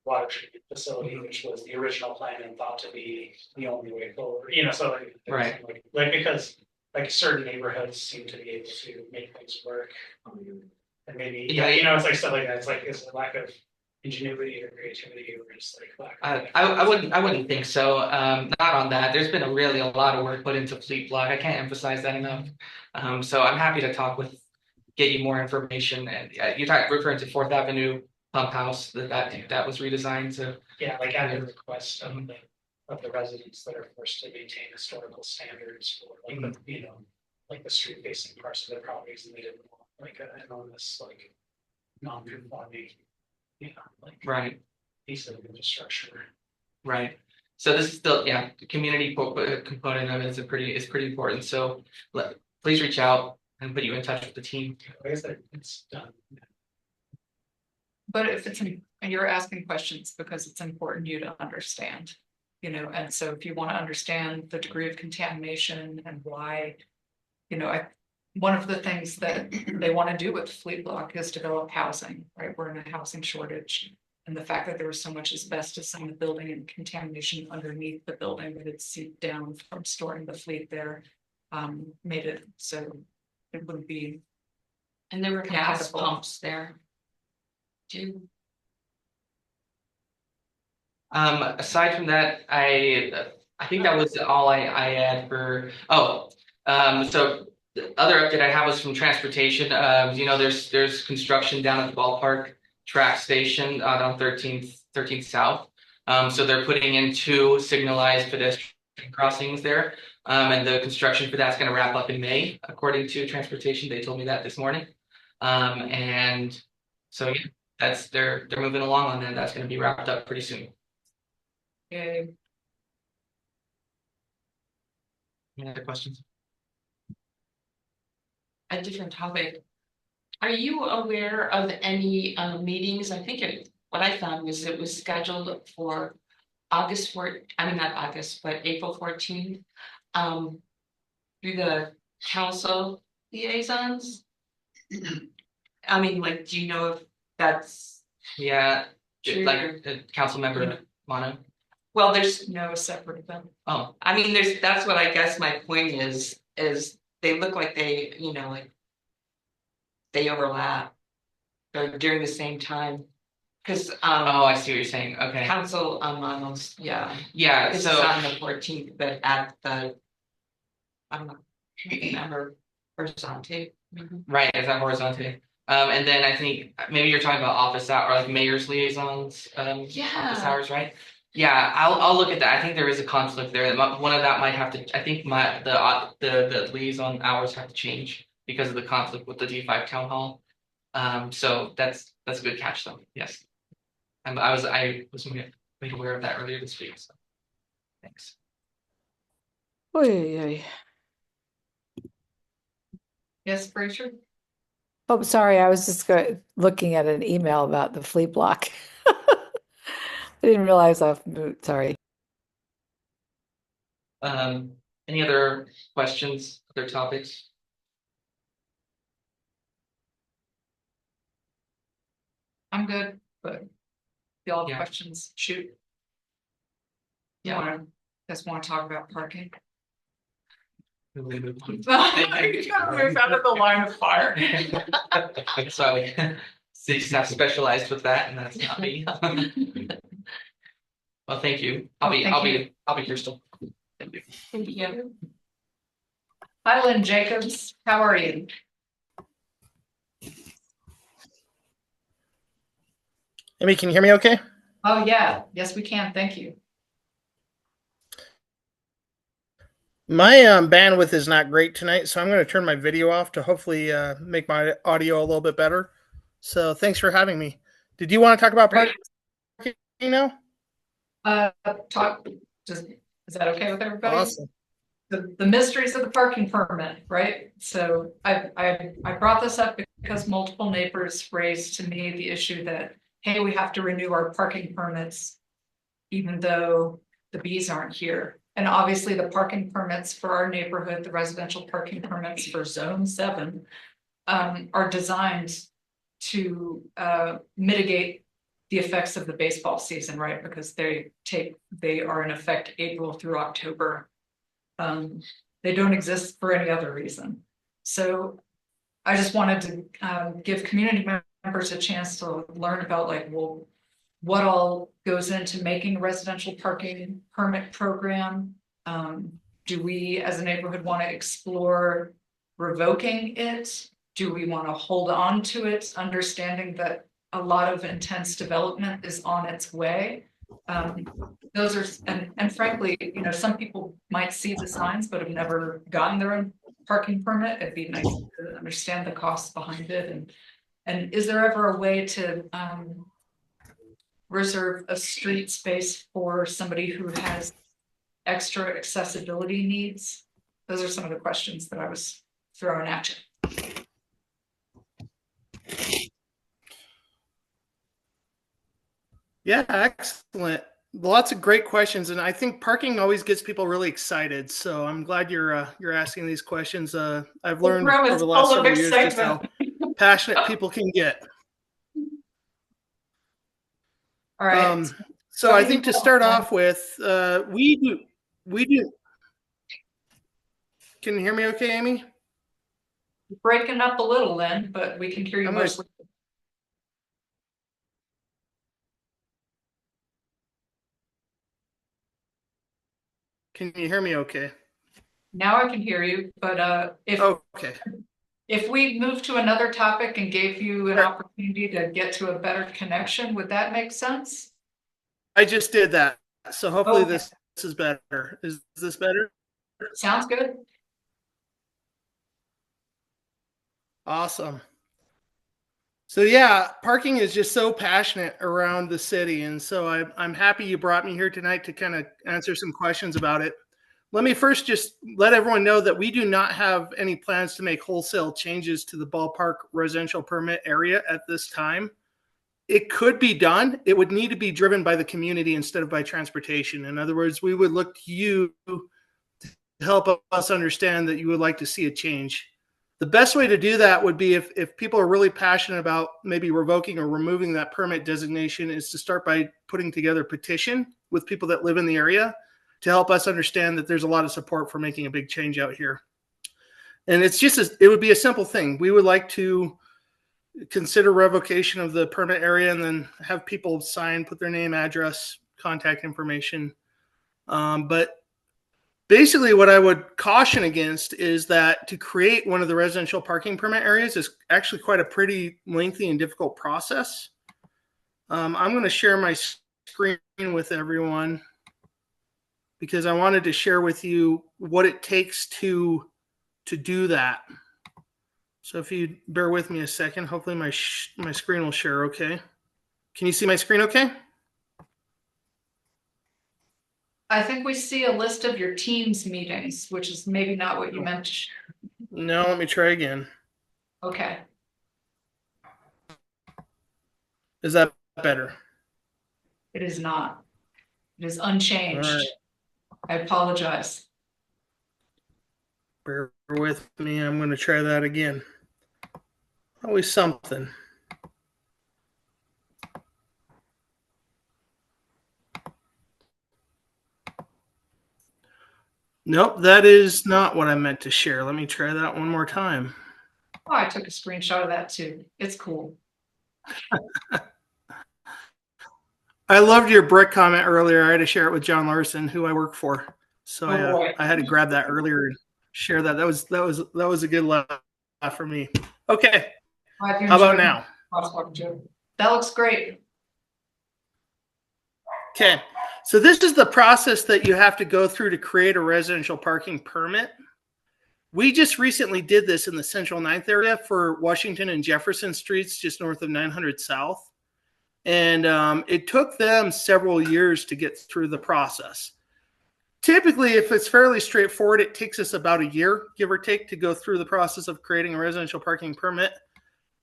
water treatment facility, which was the original plan and thought to be the only way forward. So like, Right. like because like certain neighborhoods seem to be able to make things work. And maybe it's like stuff like that. It's like is a lack of ingenuity or creativity or just like lack of I wouldn't think so. Not on that. There's been a lot of work put into fleet block. I can't emphasize that enough. So I'm happy to get you more information. And you're referring to 4th Avenue pump house that was redesigned to. like at the request of the residents that are forced to maintain historical standards for like like the street facing parts of their properties, and they didn't want like an enormous like non-conforming Right. piece of infrastructure. Right. So this is still the community component of it is pretty important. So please reach out and put you in touch with the team. I guess that it's done. but if you're asking questions because it's important you to understand, and so if you want to understand the degree of contamination and why, one of the things that they want to do with fleet block is develop housing, right? We're in a housing shortage. And the fact that there was so much asbestos in the building and contamination underneath the building that had seeped down from storing the fleet there, made it so it wouldn't be. And there were gas compatible. pumps there too. Aside from that, I think that was all I had for. So the other update I have was from transportation. There's construction down at the ballpark track station on 13th South. So they're putting in 2 signalized crossings there. And the construction for that's gonna wrap up in May, according to transportation. They told me that this morning. And so yeah, they're moving along on that. That's gonna be wrapped up pretty soon. Okay. Any other questions? A different topic. Are you aware of any meetings? I think what I found was it was scheduled for August 4th, I mean, not August, but April 14th. Through the council liaisons. I mean, like, do you know if that's Yeah, true? like council member Mono. Well, there's, No separate event. Oh, I mean, that's what I guess my point is they look like they, you know, like they overlap. They're during the same time. Cause oh, I see what you're saying. Okay. council Monos, yeah. Yeah, It's so on the 14th, but at the, I don't know, remember, Horizonte. right, is that horizontal? And then I think maybe you're talking about office hour, or like mayor's liaisons, office Yeah, hours, right? Yeah, I'll look at that. I think there is a conflict there. One of that might have to, I think the liaison hours have to change because of the conflict with the D5 town hall. So that's a good catch though, yes. I was made aware of that earlier this week, so thanks. Oy, oy. Yes, Fraser? Oh, sorry, I was just looking at an email about the flea block. I didn't realize off mute, sorry. Any other questions, other topics? I'm good, but if y'all have Yeah. questions, shoot. Yeah. Just want to talk about parking. We move on. You gotta move out of the line of fire. Sorry, city staff specialized with that, and that's not me. Well, thank you. I'll be here still. Thank you. thank you. Hi, Lynn Jacobs, how are you? Amy, can you hear me okay? Oh, yeah, yes, we can, thank you. My bandwidth is not great tonight, so I'm going to turn my video off to hopefully make my audio a little bit better. So thanks for having me. Did you want to talk about Great. parking now? Is that okay with everybody? Awesome. The mysteries of the parking permit, right? So I brought this up because multiple neighbors raised to me the issue that, hey, we have to renew our parking permits even though the bees aren't here. And obviously the parking permits for our neighborhood, the residential parking permits for zone 7 are designed to mitigate the effects of the baseball season, right? Because they are in effect April through October. They don't exist for any other reason. So I just wanted to give community members a chance to learn about, like, well, what all goes into making a residential parking permit program. Do we as a neighborhood want to explore revoking it? Do we want to hold on to it, understanding that a lot of intense development is on its way? Those are, and frankly, you know, some people might see the signs but have never gotten their own parking permit. It'd be nice to understand the costs behind it, and is there ever a way to reserve a street space for somebody who has extra accessibility needs? Those are some of the questions that I was throwing at you. Yeah, excellent. Lots of great questions, and I think parking always gets people really excited. So I'm glad you're asking these questions. I've learned room is over the last full of several years just how excitement. passionate people can get. All right. So I think to start off with, we do. Can you hear me okay, Amy? Breaking up a little, Lynn, but we can hear you mostly. Can you hear me okay? Now I can hear you, but if we move to another topic and gave you an opportunity to get to a better connection, would that make sense? I just did that. So hopefully this is better. Is this better? Sounds good. Awesome. So yeah, parking is just so passionate around the city. And so I'm happy you brought me here tonight to kind of answer some questions about it. Let me first just let everyone know that we do not have any plans to make wholesale changes to the ballpark residential permit area at this time. It could be done. It would need to be driven by the community instead of by transportation. In other words, we would look to you to help us understand that you would like to see a change. The best way to do that would be if people are really passionate about maybe revoking or removing that permit designation, is to start by putting together a petition with people that live in the area to help us understand that there's a lot of support for making a big change out here. And it's just, it would be a simple thing. We would like to consider revocation of the permit area and then have people sign, put their name, address, contact information. But basically what I would caution against is that to create one of the residential parking permit areas is actually quite a pretty lengthy and difficult process. I'm going to share my screen with everyone because I wanted to share with you what it takes to do that. So if you bear with me a second, hopefully my screen will share okay. Can you see my screen okay? I think we see a list of your team's meetings, which is maybe not what you meant. No, let me try again. Okay. Is that better? It is not. It is unchanged. All right. I apologize. Bear with me. I'm going to try that again. Always something. Nope, that is not what I meant to share. Let me try that one more time. Oh, I took a screenshot of that too. It's cool. I loved your brick comment earlier. I had to share it with John Larson, who I work for. So I had to grab that earlier and share that. That was a good laugh for me. Okay. How about now? That looks great. Okay. So this is the process that you have to go through to create a residential parking permit. We just recently did this in the Central 9th area for Washington and Jefferson Streets, just north of 900 South. And it took them several years to get through the process. Typically, if it's fairly straightforward, it takes us about a year, give or take, to go through the process of creating a residential parking permit.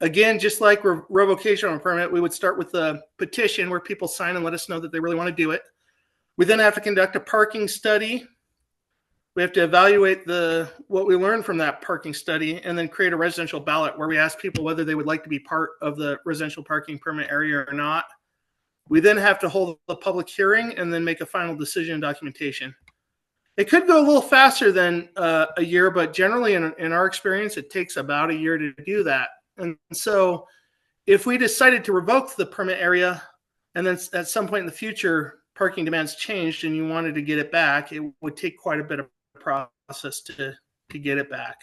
Again, just like revocation of a permit, we would start with a petition where people sign and let us know that they really want to do it. We then have to conduct a parking study. We have to evaluate what we learned from that parking study and then create a residential ballot where we ask people whether they would like to be part of the residential parking permit area or not. We then have to hold a public hearing and then make a final decision and documentation. It could go a little faster than a year, but generally in our experience, it takes about a year to do that. And so if we decided to revoke the permit area and then at some point in the future, parking demands changed and you wanted to get it back, it would take quite a bit of process to get it back.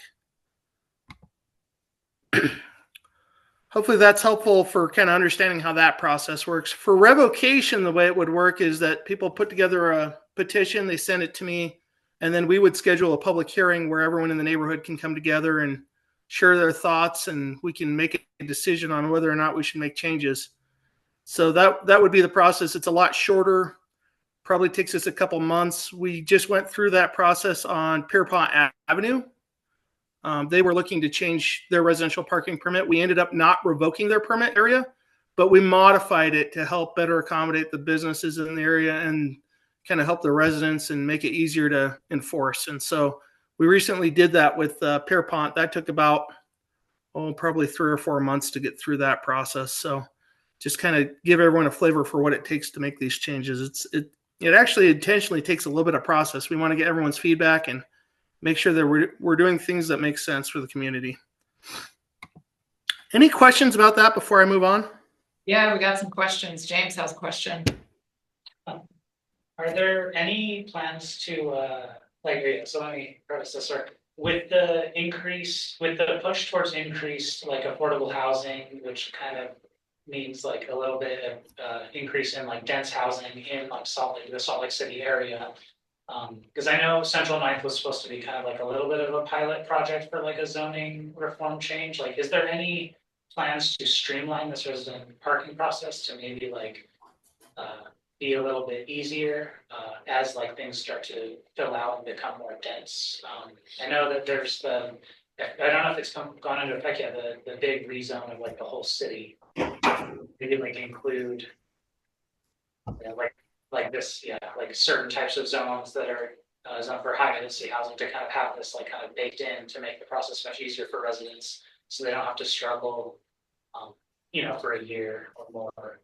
Hopefully that's helpful for kind of understanding how that process works. For revocation, the way it would work is that people put together a petition, they send it to me, and then we would schedule a public hearing where everyone in the neighborhood can come together and share their thoughts, and we can make a decision on whether or not we should make changes. So that would be the process. It's a lot shorter. Probably takes us a couple months. We just went through that process on Pierpont Avenue. They were looking to change their residential parking permit. We ended up not revoking their permit area, but we modified it to help better accommodate the businesses in the area and kind of help the residents and make it easier to enforce. And so we recently did that with Pierpont. That took about, probably 3 or 4 months to get through that process. So just kind of give everyone a flavor for what it takes to make these changes. It actually intentionally takes a little bit of process. We want to get everyone's feedback and make sure that we're doing things that make sense for the community. Any questions about that before I move on? Yeah, we got some questions. James has a question. Are there any plans to so let me preface this, with the push towards increased like affordable housing, which kind of means like a little bit of increase in like dense housing in like the Salt Lake City area. Because I know Central Ninth was supposed to be kind of like a little bit of a pilot project for like a zoning reform change. Like, is there any plans to streamline this resident parking process to maybe like be a little bit easier as like things start to fill out and become more dense? I know that there's I don't know if it's gone into effect yet, the big rezone of like the whole city. Maybe like include like this, like certain types of zones that are zoned for high density housing to kind of have this like kind of baked in to make the process much easier for residents, so they don't have to struggle, for a year or more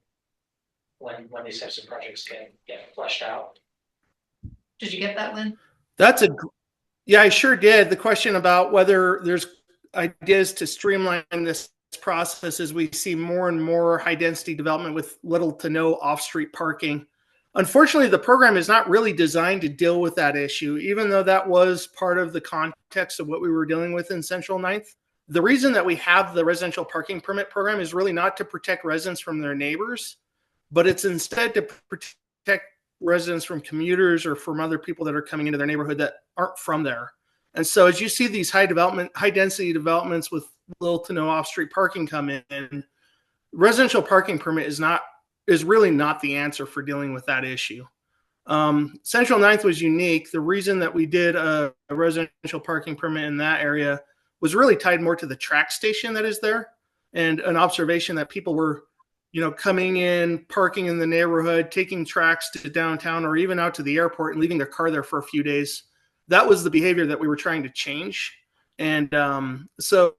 when these types of projects get fleshed out. Did you get that, Lynn? Yeah, I sure did. The question about whether there's ideas to streamline this process as we see more and more high density development with little to no off-street parking. Unfortunately, the program is not really designed to deal with that issue, even though that was part of the context of what we were dealing with in Central Ninth. The reason that we have the residential parking permit program is really not to protect residents from their neighbors, but it's instead to protect residents from commuters or from other people that are coming into their neighborhood that aren't from there. And so as you see these high density developments with little to no off-street parking come in, residential parking permit is really not the answer for dealing with that issue. Central Ninth was unique. The reason that we did a residential parking permit in that area was really tied more to the track station that is there, and an observation that people were coming in, parking in the neighborhood, taking tracks to downtown or even out to the airport and leaving their car there for a few days. That was the behavior that we were trying to change. And so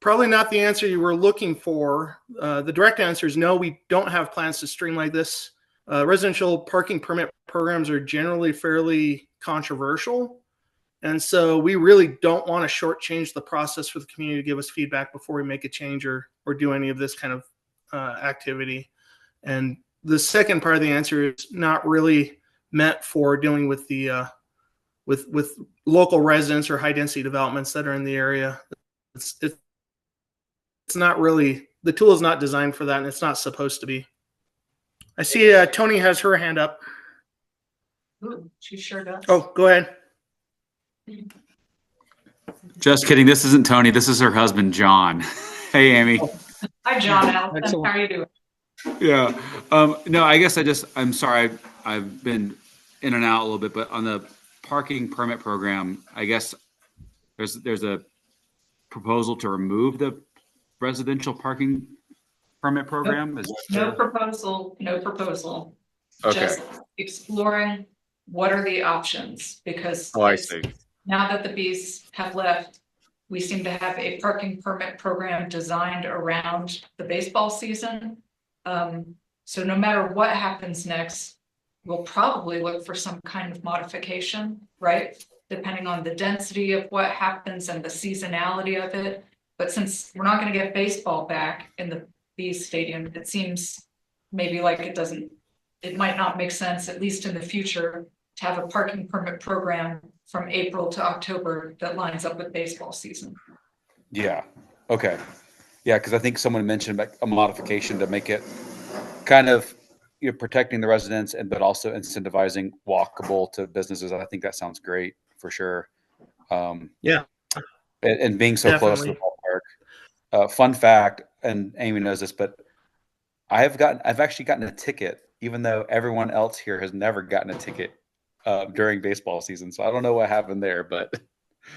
probably not the answer you were looking for. The direct answer is no, we don't have plans to streamline this. Residential parking permit programs are generally fairly controversial. And so we really don't want to shortchange the process for the community to give us feedback before we make a change or do any of this kind of activity. And the second part of the answer is not really meant for dealing with the with local residents or high density developments that are in the area. It's not really, the tool is not designed for that, and it's not supposed to be. I see Tony has her hand up. Ooh, she sure does. Oh, go ahead. Just kidding. This isn't Tony. This is her husband, John. Hey, Amy. Hi, John. Allison. How are you doing? Yeah. No, I guess I'm sorry. I've been in and out a little bit, but on the parking permit program, I guess there's a proposal to remove the residential parking permit program. No proposal. Okay. Just exploring what are the options, because I see. Now that the bees have left, we seem to have a parking permit program designed around the baseball season. So no matter what happens next, we'll probably look for some kind of modification, right? Depending on the density of what happens and the seasonality of it. But since we're not going to get baseball back in the Bees Stadium, it seems maybe like it might not make sense, at least in the future, to have a parking permit program from April to October that lines up with baseball season. Yeah. Okay. Yeah, because I think someone mentioned like a modification to make it kind of protecting the residents but also incentivizing walkable to businesses. I think that sounds great for sure. Yeah. And being so Definitely. close to the ballpark. Fun fact, and Amy knows this, but I've actually gotten a ticket, even though everyone else here has never gotten a ticket during baseball season. So I don't know what happened there, but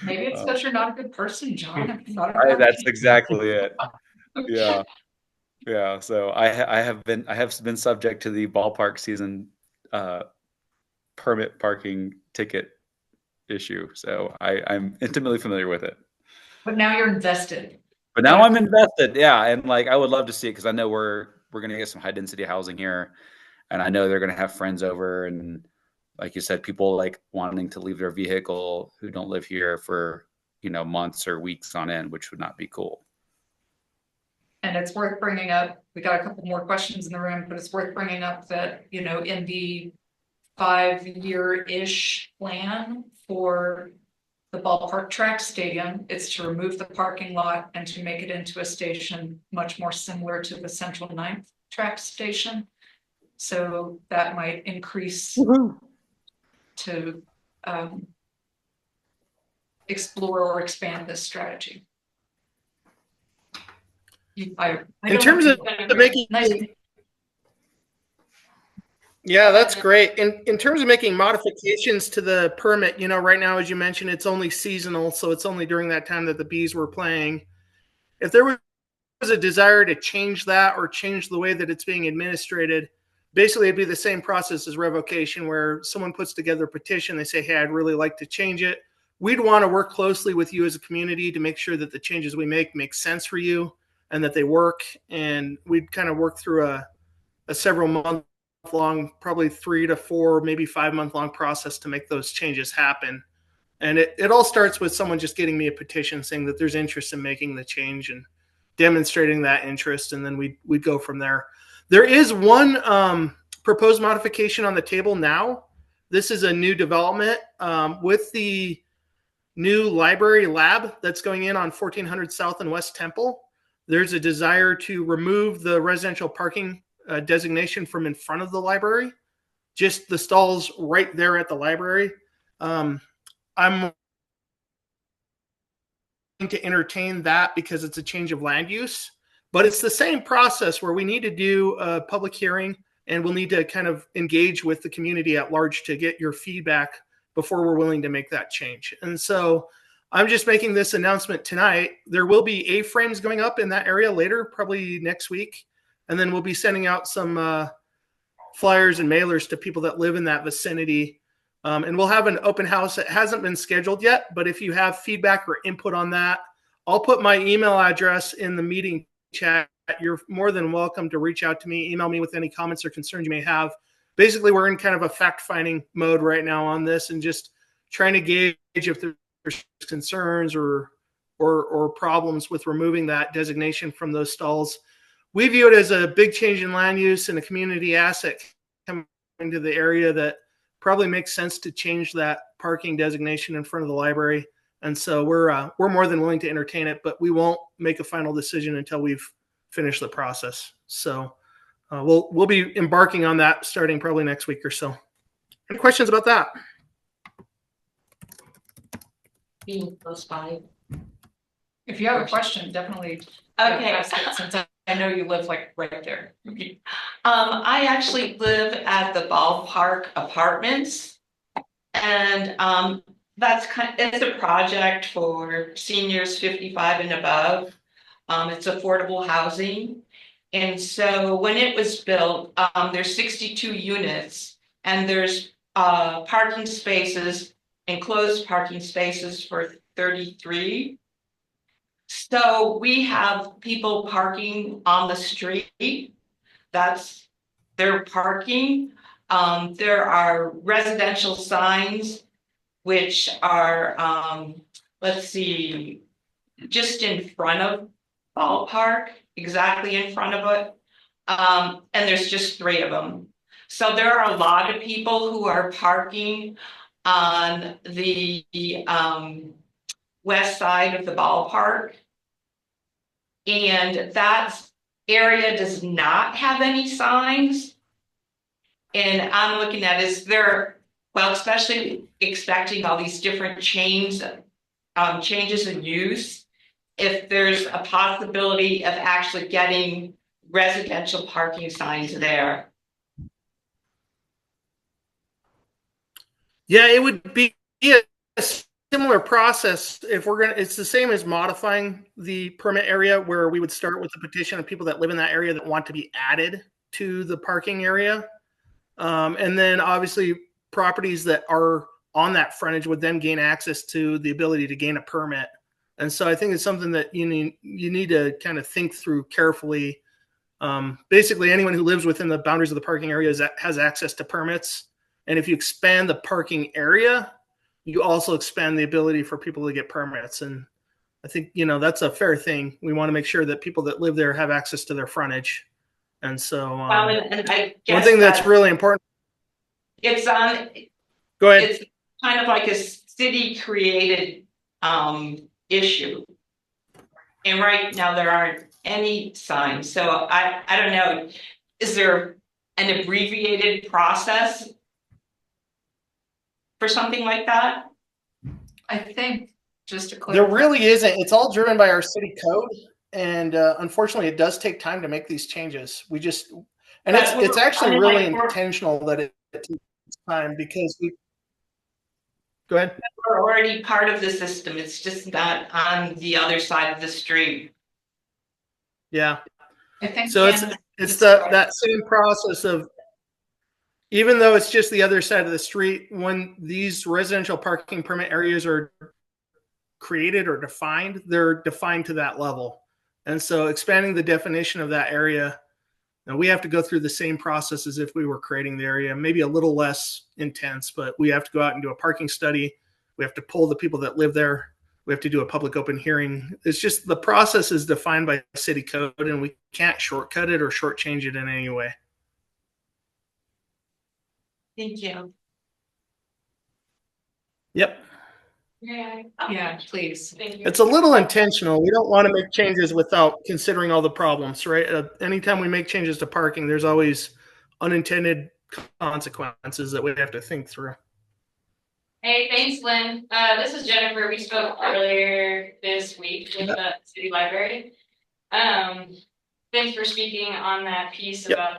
maybe it's because you're not a good person, John. That's exactly it. Yeah. Yeah. So I have been subject to the ballpark season permit parking ticket issue. So I'm intimately familiar with it. But now you're invested. But now I'm invested. Yeah. And like, I would love to see it because I know we're going to get some high density housing here. And I know they're going to have friends over. And like you said, people like wanting to leave their vehicle who don't live here for, months or weeks on end, which would not be cool. And it's worth bringing up, we got a couple more questions in the room, but it's worth bringing up that, in the 5-year-ish plan for the ballpark track stadium, it's to remove the parking lot and to make it into a station much more similar to the Central Ninth track station. So that might increase to explore or expand this strategy. In terms of making, yeah, that's great. In terms of making modifications to the permit, you know, right now, as you mentioned, it's only seasonal, so it's only during that time that the bees were playing. If there was a desire to change that or change the way that it's being administrated, basically it'd be the same process as revocation, where someone puts together a petition, they say, hey, I'd really like to change it. We'd want to work closely with you as a community to make sure that the changes we make sense for you and that they work. And we'd kind of work through a several month long, probably 3 to 4, maybe 5 month long process to make those changes happen. And it all starts with someone just getting me a petition saying that there's interest in making the change and demonstrating that interest. And then we'd go from there. There is one proposed modification on the table now. This is a new development with the new library lab that's going in on 1400 South and West Temple. There's a desire to remove the residential parking designation from in front of the library, just the stalls right there at the library. I'm going to entertain that because it's a change of land use, but it's the same process where we need to do a public hearing and we'll need to kind of engage with the community at large to get your feedback before we're willing to make that change. And so I'm just making this announcement tonight. There will be A-frames going up in that area later, probably next week. And then we'll be sending out some flyers and mailers to people that live in that vicinity. And we'll have an open house. It hasn't been scheduled yet, but if you have feedback or input on that, I'll put my email address in the meeting chat. You're more than welcome to reach out to me, email me with any comments or concerns you may have. Basically, we're in kind of a fact-finding mode right now on this and just trying to gauge if there's concerns or problems with removing that designation from those stalls. We view it as a big change in land use and a community asset coming into the area that probably makes sense to change that parking designation in front of the library. And so we're more than willing to entertain it, but we won't make a final decision until we've finished the process. So we'll be embarking on that starting probably next week or so. Any questions about that? Being close by. If you have a question, definitely. Okay. Ask it, since I know you live like right there. I actually live at the Ballpark Apartments, and it's a project for seniors 55 and above. It's affordable housing, and so when it was built, there's 62 units, and there's parking spaces, enclosed parking spaces for 33. So we have people parking on the street. That's their parking. There are residential signs, which are, let's see, just in front of Ballpark, exactly in front of it. And there's just 3 of them. So there are a lot of people who are parking on the west side of the ballpark. And that area does not have any signs. And I'm looking at especially expecting all these different changes in use, if there's a possibility of actually getting residential parking signs there. Yeah, it would be a similar process if it's the same as modifying the permit area, where we would start with a petition of people that live in that area that want to be added to the parking area. And then obviously properties that are on that frontage would then gain access to the ability to gain a permit. And so I think it's something that you need to kind of think through carefully. Basically, anyone who lives within the boundaries of the parking area has access to permits. And if you expand the parking area, you also expand the ability for people to get permits. And I think, that's a fair thing. We want to make sure that people that live there have access to their frontage. And so and I guess one thing that's really important. It's on. Go ahead. It's kind of like a city created issue. And right now there aren't any signs. So I don't know. Is there an abbreviated process for something like that? I think, just to There clarify. really isn't. It's all driven by our city code. And unfortunately, it does take time to make these changes. We just, and it's actually really intentional that it takes time because we, go ahead. We're already part of the system. It's just not on the other side of the street. Yeah. I think So it's that same process of, even though it's just the other side of the street, when these residential parking permit areas are created or defined, they're defined to that level. And so expanding the definition of that area, now we have to go through the same process as if we were creating the area, maybe a little less intense, but we have to go out and do a parking study. We have to poll the people that live there. We have to do a public open hearing. It's just the process is defined by city code and we can't shortcut it or shortchange it in any way. Thank you. Yep. Yeah, please. Thank you. It's a little intentional. We don't want to make changes without considering all the problems, right? Anytime we make changes to parking, there's always unintended consequences that we have to think through. Hey, thanks, Lynn. This is Jennifer. We spoke earlier this week with the city library. Thanks for speaking on that piece about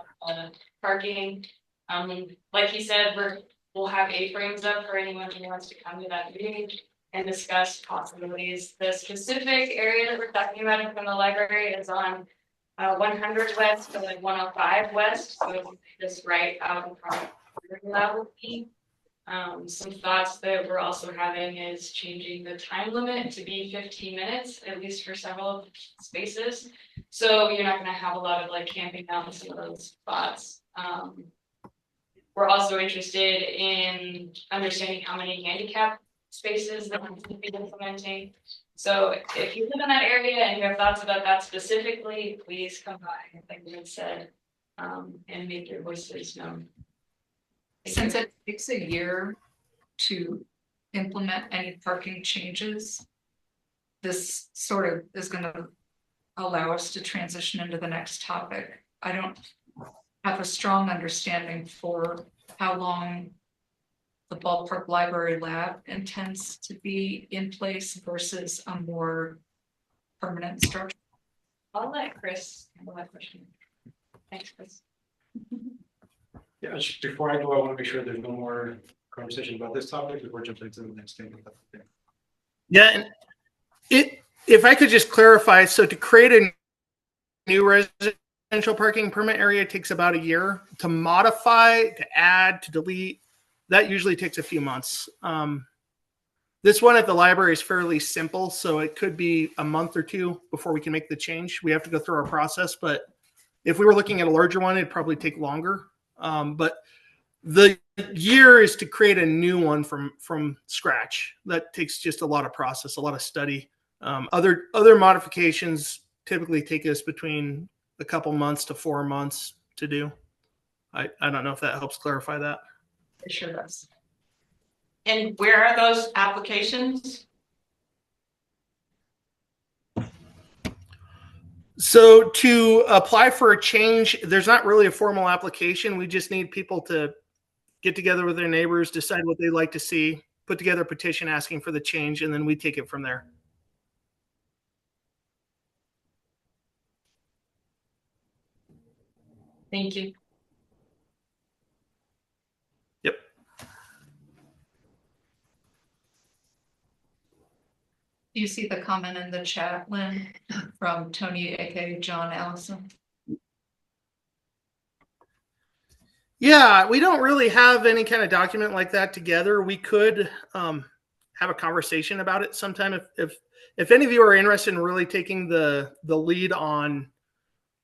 parking. Like he said, we'll have A-frames up for anyone who wants to come to that meeting and discuss possibilities. The specific area that we're talking about from the library is on 100 West to like 105 West. So just right out in front of the Lab will be. Some thoughts that we're also having is changing the time limit to be 15 minutes, at least for several spaces. So you're not going to have a lot of like camping out in some of those spots. We're also interested in understanding how many handicap spaces that we can be implementing. So if you live in that area and you have thoughts about that specifically, please come by, like we had said, and make your voices known. Since it takes a year to implement any parking changes, this sort of is going to allow us to transition into the next topic. I don't have a strong understanding for how long the Ballpark Library Lab intends to be in place versus a more permanent structure. I'll let Chris handle that question. Thanks, Chris. Yeah, just before I go, I want to make sure there's no more conversation about this topic before jumping to the next thing. Yeah, and if I could just clarify, so to create a new residential parking permit area takes about a year. To modify, to add, to delete, that usually takes a few months. This one at the library is fairly simple, so it could be a month or two before we can make the change. We have to go through our process, but if we were looking at a larger one, it'd probably take longer. But the year is to create a new one from scratch. That takes just a lot of process, a lot of study. Other modifications typically take us between a couple months to 4 months to do. I don't know if that helps clarify that. It sure does. And where are those applications? So to apply for a change, there's not really a formal application. We just need people to get together with their neighbors, decide what they'd like to see, put together a petition asking for the change, and then we take it from there. Thank you. Yep. Do you see the comment in the chat, Lynn, from Tony, aka John Allison? Yeah, we don't really have any kind of document like that together. We could have a conversation about it sometime if any of you are interested in really taking the lead on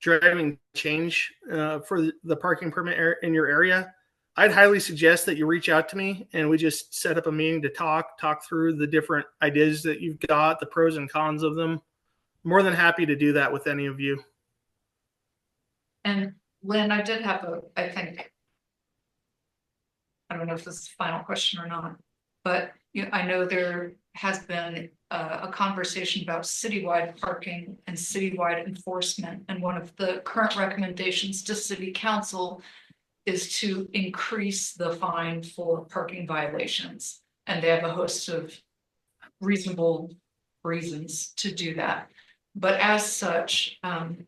driving change for the parking permit in your area. I'd highly suggest that you reach out to me and we just set up a meeting to talk through the different ideas that you've got, the pros and cons of them. More than happy to do that with any of you. And Lynn, I did have I don't know if this is the final question or not, but I know there has been a conversation about citywide parking and citywide enforcement. And one of the current recommendations to city council is to increase the fine for parking violations. And they have a host of reasonable reasons to do that. But as such,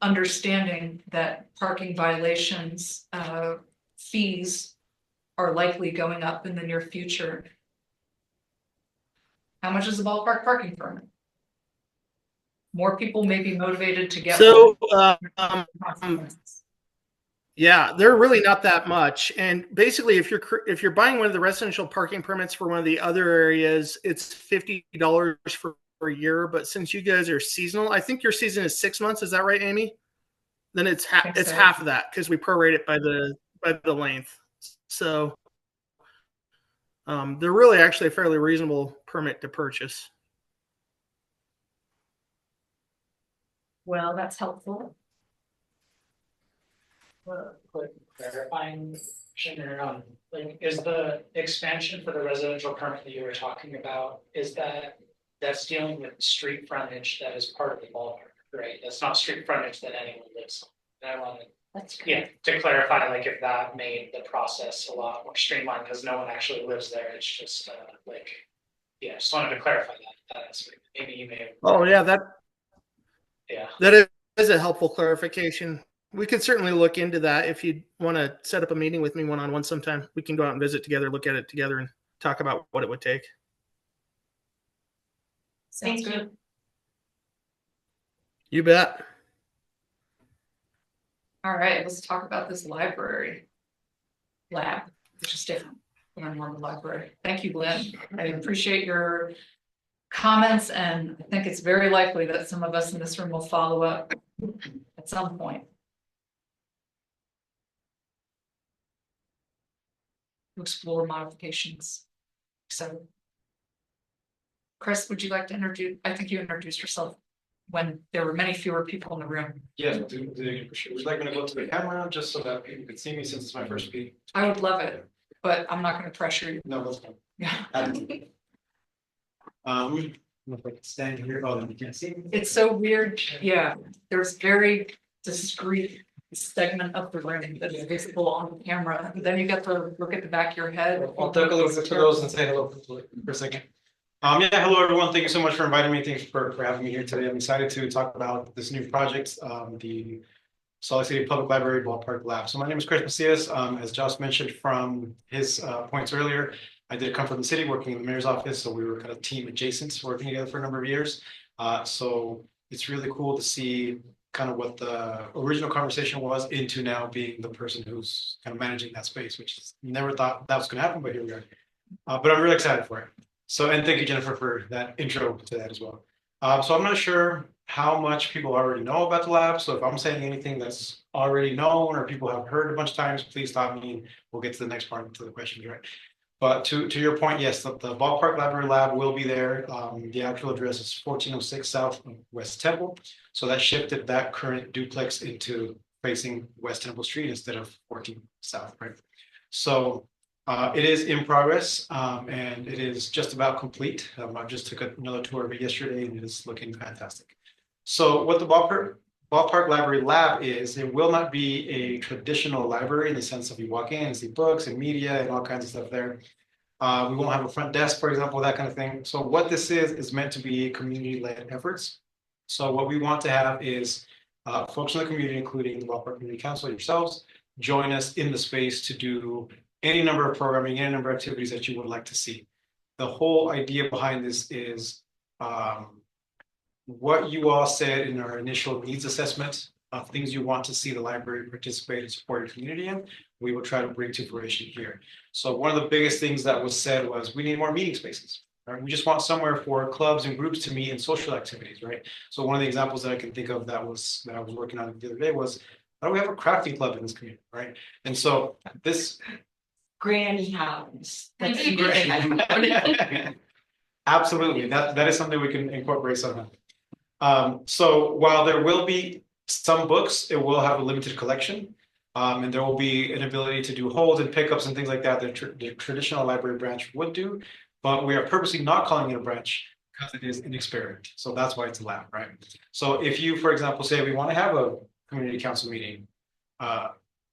understanding that parking violations fees are likely going up in the near future. How much is the ballpark parking permit? More people may be motivated to get So, one. yeah, they're really not that much. And basically, if you're buying one of the residential parking permits for one of the other areas, it's $50 for a year. But since you guys are seasonal, I think your season is 6 months. Is that right, Amy? Then it's So. half of that because we prorate it by the length. So they're really actually a fairly reasonable permit to purchase. Well, that's helpful. Quick clarifying question around, like, is the expansion for the residential permit that you were talking about, that's dealing with street frontage that is part of the ballpark, right? That's not street frontage that anyone lives on. And I wanted, to clarify, like, if that made the process a lot more streamlined, because no one actually lives there, it's just just wanted to clarify that aspect. Maybe you may have. Oh yeah, that is a helpful clarification. We could certainly look into that. If you want to set up a meeting with me one-on-one sometime, we can go out and visit together, look at it together, and talk about what it would take. Sounds good. You bet. All right, let's talk about this library lab, which is different than our normal library. Thank you, Glenn. I appreciate your comments, and I think it's very likely that some of us in this room will follow up at some point. To explore modifications. So, Chris, would you like to introduce? I think you introduced yourself when there were many fewer people in the room. Yes, would you like me to go to the camera just so that people can see me since it's my first speak? I would love it, but I'm not going to pressure you. No, that's fine. Yeah. If I can stand here, oh, you can't see me. It's so weird. Yeah, there's very discreet segment of the room that is visible on the camera. And then you get to look at the back of your head. I'll take a look at those and say hello for a second. Hello everyone. Thank you so much for inviting me. Thanks for having me here today. I'm excited to talk about this new project, the Salt Lake City Public Library Ballpark Lab. So my name is Chris Macias. As Josh mentioned from his points earlier, I did come from the city working in the mayor's office. So we were kind of team adjacent, working together for a number of years. So it's really cool to see kind of what the original conversation was into now being the person who's kind of managing that space, which is never thought that was going to happen, but here we are. But I'm really excited for it. So, and thank you, Jennifer, for that intro to that as well. So I'm not sure how much people already know about the lab. So if I'm saying anything that's already known or people have heard a bunch of times, please stop me. We'll get to the next part of the questions, right? But to your point, yes, the Ballpark Library Lab will be there. The actual address is 1406 South West Temple. So that shifted that current duplex into facing West Temple Street instead of 14 South, right? So it is in progress and it is just about complete. I just took another tour of it yesterday and it is looking fantastic. So what the Ballpark Library Lab is, it will not be a traditional library in the sense of you walk in and see books and media and all kinds of stuff there. We won't have a front desk, for example, that kind of thing. So what this is meant to be community-led efforts. So what we want to have is folks in the community, including the Ballpark Community Council, yourselves, join us in the space to do any number of programming, any number of activities that you would like to see. The whole idea behind this is what you all said in our initial needs assessment of things you want to see the library participate and support your community in, we will try to bring to fruition here. So one of the biggest things that was said was we need more meeting spaces. Right? We just want somewhere for clubs and groups to meet in social activities, right? So one of the examples that I can think of that I was working on the other day was, how do we have a crafting club in this community, right? And so this Granny house. That's absolutely, that is something we can incorporate somehow. So while there will be some books, it will have a limited collection. And there will be an ability to do holds and pickups and things like that that the traditional library branch would do. But we are purposely not calling it a branch because it is an experiment. So that's why it's a lab, right? So if you, for example, say we want to have a community council meeting,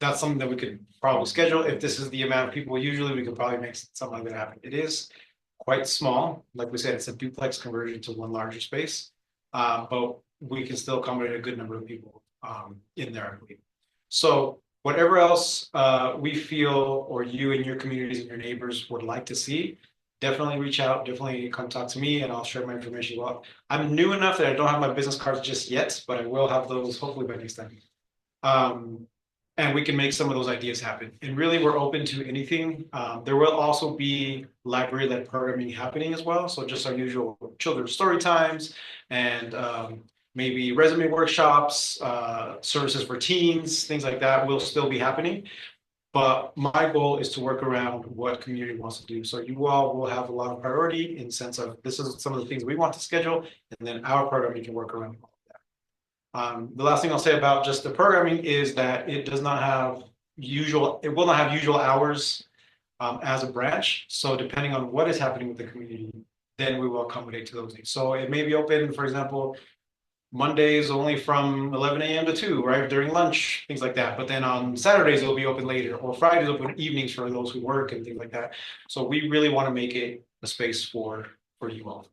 that's something that we could probably schedule. If this is the amount of people, usually we could probably make something like that happen. It is quite small. Like we said, it's a duplex conversion to one larger space. But we can still accommodate a good number of people in there, I believe. So whatever else we feel or you and your communities and your neighbors would like to see, definitely reach out, definitely come talk to me and I'll share my information. Well, I'm new enough that I don't have my business cards just yet, but I will have those hopefully by next time. And we can make some of those ideas happen. And really, we're open to anything. There will also be library-led programming happening as well. So just our usual children's story times and maybe resume workshops, services for teens, things like that will still be happening. But my goal is to work around what community wants to do. So you all will have a lot of priority in the sense of this is some of the things we want to schedule, and then our programming can work around all of that. The last thing I'll say about just the programming is that it does not have it will not have usual hours as a branch. So depending on what is happening with the community, then we will accommodate to those needs. So it may be open, for example, Mondays only from 11 a.m. to 2, right, during lunch, things like that. But then on Saturdays, it'll be open later, or Fridays open evenings for those who work and things like that. So we really want to make it a space for you all.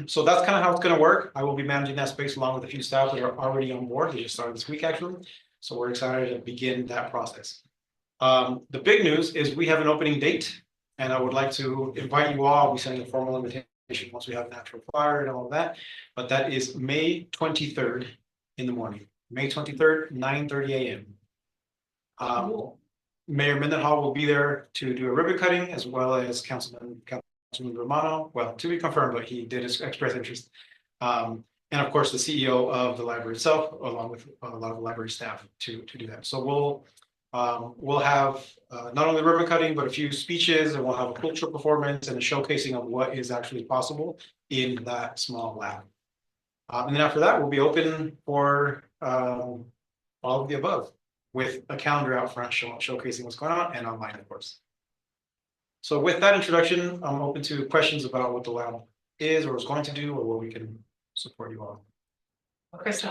So that's kind of how it's going to work. I will be managing that space along with a few staff that are already on board. They just started this week, actually. So we're excited to begin that process. The big news is we have an opening date, and I would like to invite you all. I'll be sending a formal invitation once we have an actual flyer and all of that, but that is May 23rd in the morning. May 23rd, 9:30 a.m. Mayor Mendenhall will be there to do a ribbon cutting, as well as Councilman Romano. Well, to be confirmed, but he did express interest. And of course, the CEO of the library itself, along with a lot of library staff to do that. So we'll have not only ribbon cutting, but a few speeches, and we'll have a cultural performance and a showcasing of what is actually possible in that small lab. And then after that, we'll be open for all of the above, with a calendar out front showcasing what's going on, and online, of course. So with that introduction, I'm open to questions about what the lab is or is going to do, or where we can support you all. Chris,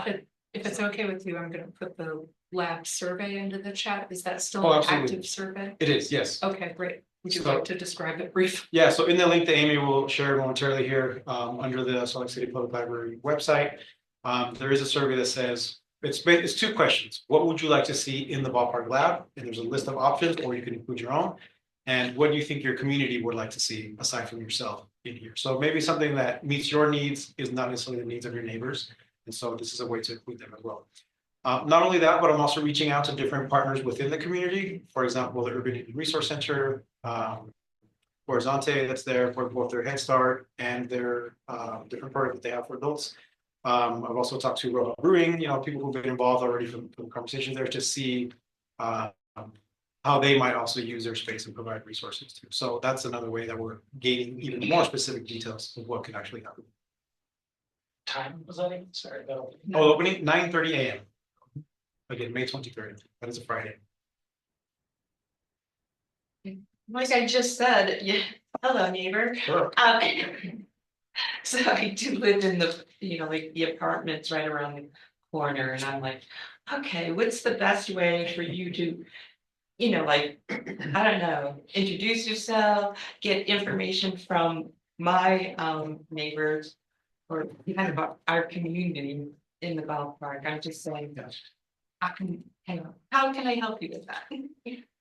if it's okay with you, I'm going to put the lab survey into the chat. Is that still Oh, an absolutely. active survey? It is, yes. Okay, great. Would you So- like to describe it briefly? Yeah, so in the link that Amy will share momentarily here, under the Salt Lake City Public Library website, there is a survey that says, it's two questions. What would you like to see in the Ballpark Lab? And there's a list of options, or you can include your own. And what do you think your community would like to see aside from yourself in here? So maybe something that meets your needs is not necessarily the needs of your neighbors. And so this is a way to include them as well. Not only that, but I'm also reaching out to different partners within the community. For example, the Urban Indian Resource Center, Horizonte, that's there for both their Head Start and their different programs that they have for adults. I've also talked to RoHa Brewing, people who've been involved already from conversations there to see how they might also use their space and provide resources too. So that's another way that we're gaining even more specific details of what can actually happen. Time was that again? Sorry. Opening 9:30 a.m. Again, May 23rd. That is a Friday. Like I just said, yeah, hello neighbor. Sure. So I do live in the, like the apartments right around the corner, and I'm like, okay, what's the best way for you to, like, I don't know, introduce yourself, get information from my neighbors, or kind of our community in the ballpark. I'm just saying, how can I help you with that?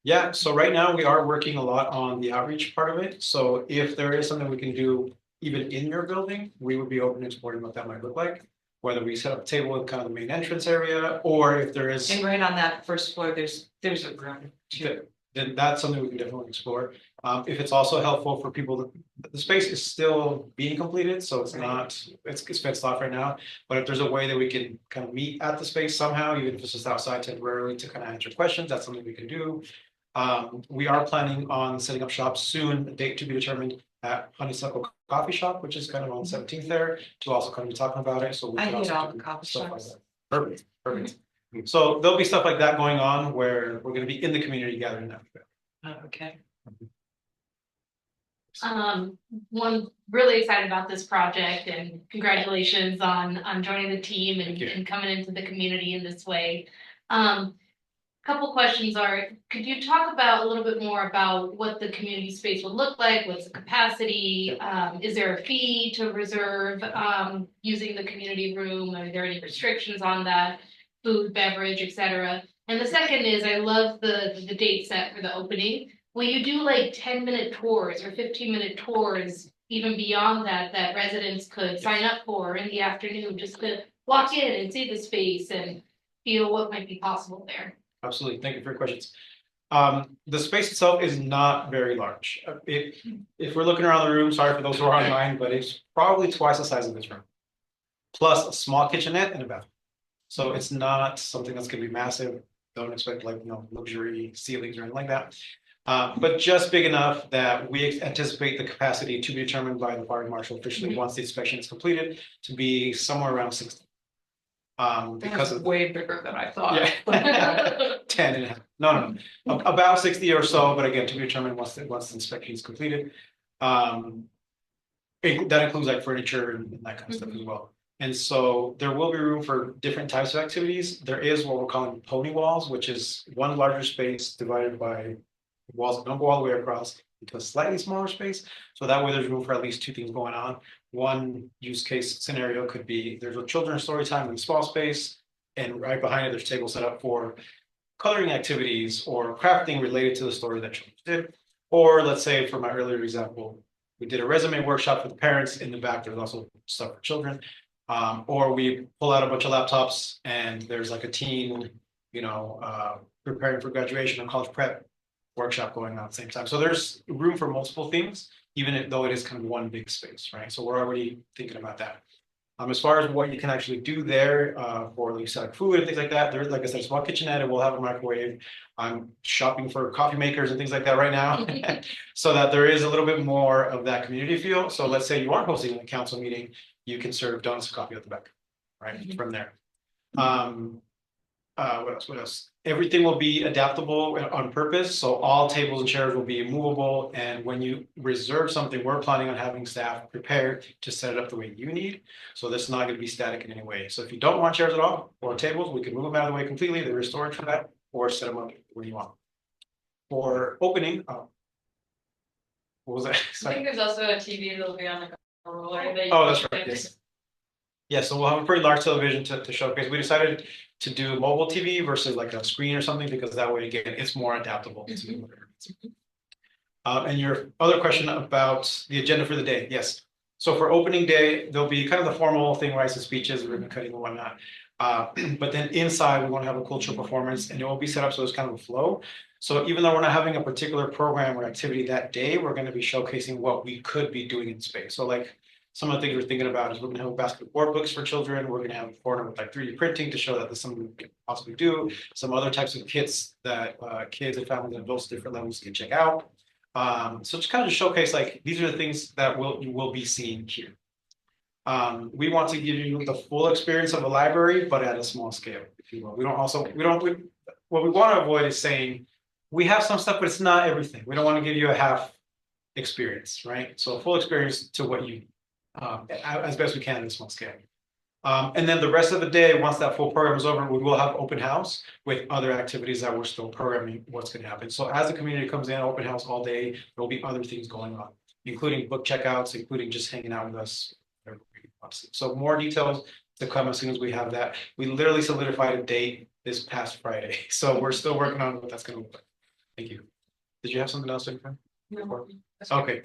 Yeah, so right now we are working a lot on the outreach part of it. So if there is something we can do even in your building, we would be open to exploring what that might look like. Whether we set up a table in kind of the main entrance area, or if there is. And right on that first floor, there's a room too. Then that's something we can definitely explore. If it's also helpful for people, the space is still being completed, so it's not, it's fenced off right now. But if there's a way that we can kind of meet at the space somehow, even if it's just outside temporarily to kind of answer questions, that's something we can do. We are planning on setting up shop soon, a date to be determined at Honeysuckle Coffee Shop, which is kind of on 17th there, to also kind of be talking about it. So we I can hate also all do the coffee stuff like shops. that. Perfect. So there'll be stuff like that going on where we're going to be in the community gathering that. Okay. One really excited about this project, and congratulations on joining the team Thank you. and coming into the community in this way. couple questions are, could you talk about a little bit more about what the community space would look like? What's the capacity? Is there a fee to reserve, using the community room? Are there any restrictions on that? Food, beverage, etc. And the second is, I love the date set for the opening. Will you do like 10-minute tours or 15-minute tours, even beyond that, that residents could sign up for in the afternoon, just to walk in and see the space and feel what might be possible there? Absolutely. Thank you for your questions. The space itself is not very large. If we're looking around the room, sorry for those who are online, but it's probably twice the size of this room. Plus a small kitchenette and a bathroom. So it's not something that's gonna be massive. Don't expect like, luxury ceilings or anything like that. But just big enough that we anticipate the capacity to be determined by the fire marshal officially once the inspection is completed to be somewhere around 60. Because of way bigger than I thought. Yeah. 10 and a half. No. About 60 or so, but again, to be determined once the inspection is completed. That includes like furniture and that kind of stuff as well. And so there will be room for different types of activities. There is what we're calling pony walls, which is one larger space divided by walls that don't go all the way across into a slightly smaller space. So that way there's room for at least two things going on. One use case scenario could be there's a children's story time in a small space, and right behind it, there's tables set up for coloring activities or crafting related to the story that children did. Or let's say for my earlier example, we did a resume workshop for the parents. In the back, there's also stuff for children. Or we pull out a bunch of laptops and there's like a teen, preparing for graduation and college prep workshop going on at the same time. So there's room for multiple things, even though it is kind of one big space, right? So we're already thinking about that. As far as what you can actually do there for like select food and things like that, there's, like I said, a small kitchenette, and we'll have a microwave. I'm shopping for coffee makers and things like that right now, so that there is a little bit more of that community feel. So let's say you are hosting a council meeting, you can serve donuts and coffee at the back, right? From there. What else? Everything will be adaptable on purpose. So all tables and chairs will be movable. And when you reserve something, we're planning on having staff prepared to set it up the way you need. So this is not going to be static in any way. So if you don't want chairs at all or tables, we can move them out of the way completely. There is storage for that, or set them up where you want. For opening, what was that? I think there's also a TV that'll be on the roller that you Oh, that's right. Yes. Yeah, so we'll have a pretty large television to showcase. We decided to do mobile TV versus like a screen or something, because that way, again, it's more adaptable to whatever. And your other question about the agenda for the day, yes. So for opening day, there'll be kind of the formal thing, right? So speeches, ribbon cutting and whatnot. But then inside, we want to have a cultural performance, and it will be set up so it's kind of a flow. So even though we're not having a particular program or activity that day, we're going to be showcasing what we could be doing in space. So like, some of the things we're thinking about is we're going to have a basket of board books for children. We're going to have a corner with like 3D printing to show that there's something we can possibly do. Some other types of kits that kids and families and adults different levels can check out. So just kind of showcase like these are the things that you will be seeing here. We want to give you the full experience of a library, but at a small scale, if you will. What we want to avoid is saying we have some stuff, but it's not everything. We don't want to give you a half experience, right? So a full experience to what you as best we can at a small scale. And then the rest of the day, once that full program is over, we will have open house with other activities that we're still programming what's going to happen. So as the community comes in, open house all day, there will be other things going on, including book checkouts, including just hanging out with us. So more details to come as soon as we have that. We literally solidified a date this past Friday. So we're still working on what that's going to look like. Thank you. Did you have something else? No. Okay.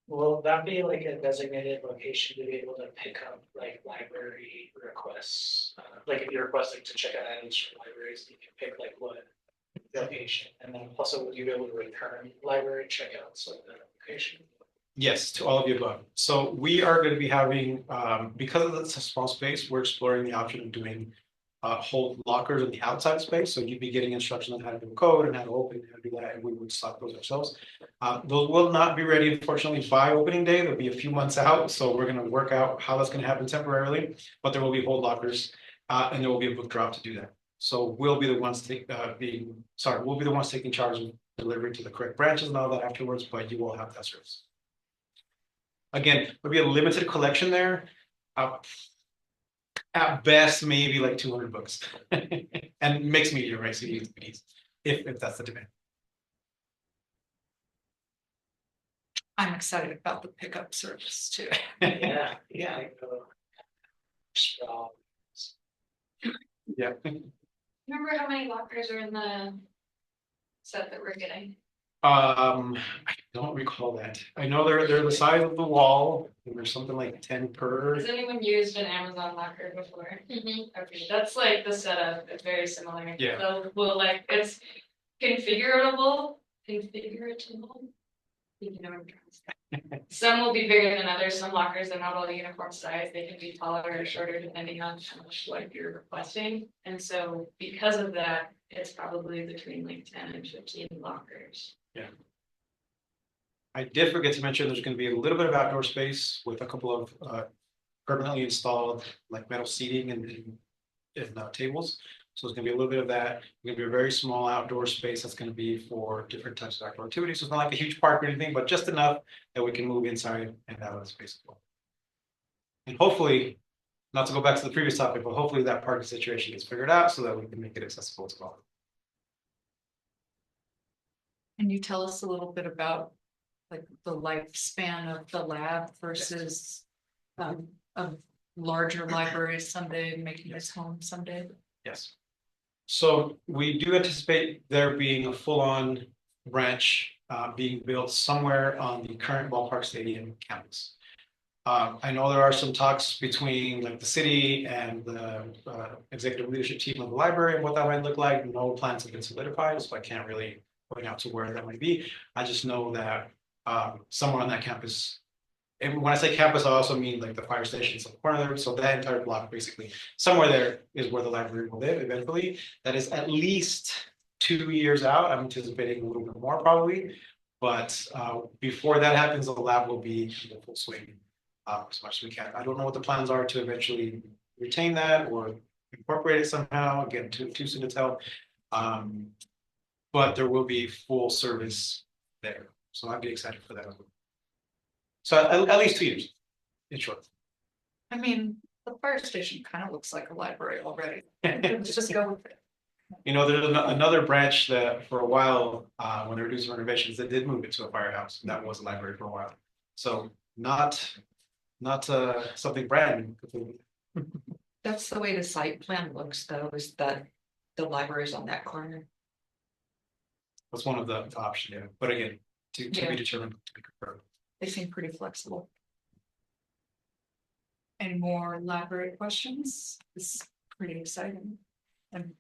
Will that be like a designated location to be able to pick up like library requests? Like if you're requesting to check out items from libraries, you can pick like what location, and then also would you be able to return library checkouts at that location? Yes, to all of you above. So we are going to be having, because it's a small space, we're exploring the option of doing hold lockers in the outside space. So you'd be getting instructions on how to do code and how to open, how to do that, and we would stock those ourselves. Those will not be ready, unfortunately, by opening day. They'll be a few months out. So we're going to work out how that's going to happen temporarily, but there will be hold lockers and there will be a book drop to do that. So we'll be the ones taking charge of delivery to the correct branches and all that afterwards, but you will have that service. Again, there'll be a limited collection there. At best, maybe like 200 books. And mixed media, right, CDs, DVDs, if that's the demand. I'm excited about the pickup service too. Yeah, yeah. Yeah. Remember how many lockers are in the set that we're getting? I don't recall that. I know they're the size of the wall, and there's something like 10 per. Has anyone used an Amazon locker before? Okay, that's like the setup, it's very similar. Yeah. So we'll like, it's configurable. You know what I'm trying to say. Some will be bigger than others, some lockers, they're not all uniform size, they can be taller or shorter depending on how much like you're requesting. And so because of that, it's probably between like 10 and 15 lockers. Yeah. I did forget to mention there's going to be a little bit of outdoor space with a couple of permanently installed like metal seating and tables. So it's going to be a little bit of that. It's going to be a very small outdoor space that's going to be for different types of outdoor activities. So it's not like a huge park or anything, but just enough that we can move inside and out of the space as well. And hopefully, not to go back to the previous topic, but hopefully that parking situation gets figured out so that we can make it accessible as well. Can you tell us a little bit about like the lifespan of the lab versus a larger library someday making its home someday? Yes. So we do anticipate there being a full-on branch being built somewhere on the current Ballpark Stadium campus. I know there are some talks between like the city and the executive leadership team of the library and what that might look like. No plans have been solidified, so I can't really point out to where that might be. I just know that somewhere on that campus, and when I say campus, I also mean like the fire stations on the corner there. So that entire block, basically, somewhere there is where the library will live eventually. That is at least 2 years out. I'm anticipating a little bit more probably. But before that happens, the lab will be in full swing as much as we can. I don't know what the plans are to eventually retain that or incorporate it somehow. Again, too soon to tell. But there will be full service there. So I'd be excited for that. So at least 2 years, in short. I mean, the fire station kind of looks like a library already. Let's just go with it. You know, there's another branch that for a while, when they were doing some renovations, they did move it to a firehouse. That was a library for a while. So not something brand new. That's the way the site plan looks though, is that the library's on that corner. That's one of the options, yeah. But again, to be determined, to be confirmed. They seem pretty flexible. Any more library questions? This is pretty exciting. And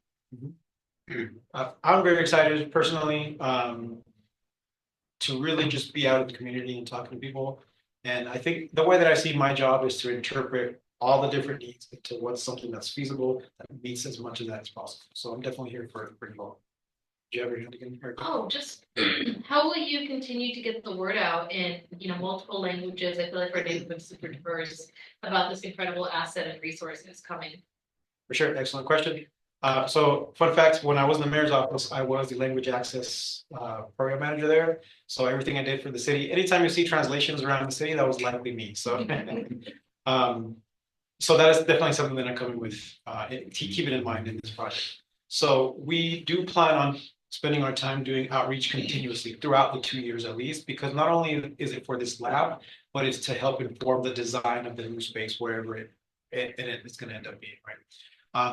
I'm very excited personally to really just be out in the community and talking to people. And I think the way that I see my job is to interpret all the different needs into what's something that's feasible, that meets as much of that as possible. So I'm definitely here for it pretty well. Do you ever have to get in here? Oh, just how will you continue to get the word out in, multiple languages? I feel like our neighborhood is super diverse about this incredible asset and resources coming. For sure, excellent question. So fun fact, when I was in the mayor's office, I was the language access program manager there. So everything I did for the city, anytime you see translations around the city, that was likely me. So so that is definitely something that I'm coming with, keep it in mind in this project. So we do plan on spending our time doing outreach continuously throughout the 2 years at least, because not only is it for this lab, but it's to help inform the design of the new space wherever it's going to end up being, right?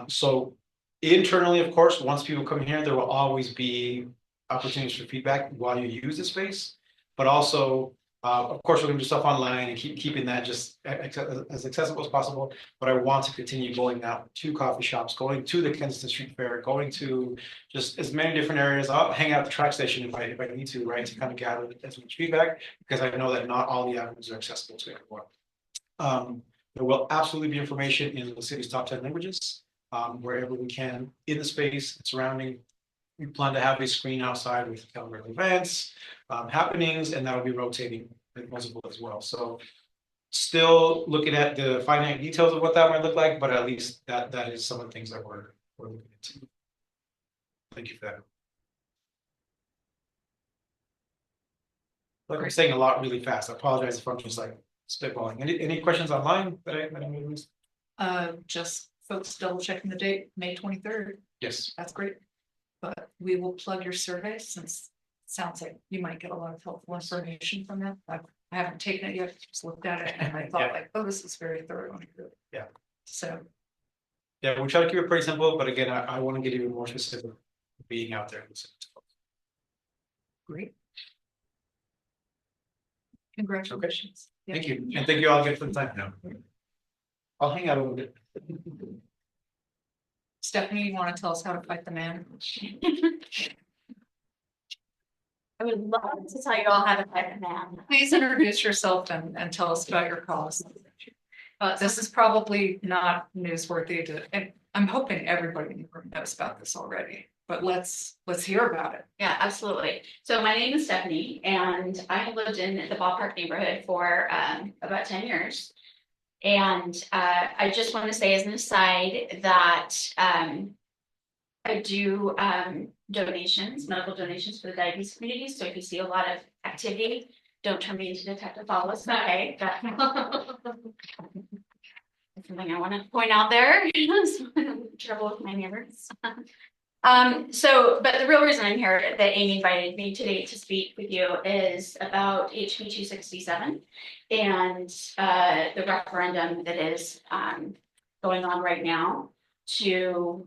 So internally, of course, once people come here, there will always be opportunities for feedback while you use the space, but also, of course, we're going to do stuff online and keeping that just as accessible as possible. But I want to continue going out to coffee shops, going to the Kensington Street Fair, going to just as many different areas. I'll hang out at the track station if I need to, right, to kind of gather as much feedback, because I know that not all the avenues are accessible to everyone. There will absolutely be information in the city's top 10 languages, wherever we can in the space and surrounding. We plan to have a screen outside with calendar events, happenings, and that will be rotating visible as well. So still looking at the finite details of what that might look like, but at least that is some of the things that we're looking into. Thank you for that. Like I'm saying a lot really fast. I apologize if I'm just like spitballing. Any questions online that I missed? Just folks double checking the date, May 23rd. Yes. That's great. But we will plug your survey since it sounds like you might get a lot of helpful information from that. I haven't taken it yet, just looked at it and I thought Yeah. like, oh, this is very thorough and good. Yeah. So. Yeah, we try to keep it pretty simple, but again, I want to get even more specific being out there. Great. Congratulations. Yeah. Thank you. And thank you all again for the time now. I'll hang out a little bit. Stephanie, you want to tell us how to fight the man? I would love to tell you all how to fight the man. Please introduce yourself and tell us about your cause. This is probably not newsworthy to, and I'm hoping everybody in the room knows about this already, but let's hear about it. Yeah, absolutely. So my name is Stephanie and I have lived in the Ballpark neighborhood for about 10 years. And I just want to say as an aside that I do donations, medical donations for the diabetes community. So if you see a lot of activity, don't turn me into Detective Fallows. Okay, that's something I want to point out there. Trouble with my neighbors. But the real reason I'm here, that Amy invited me today to speak with you, is about HB 267 and the referendum that is going on right now to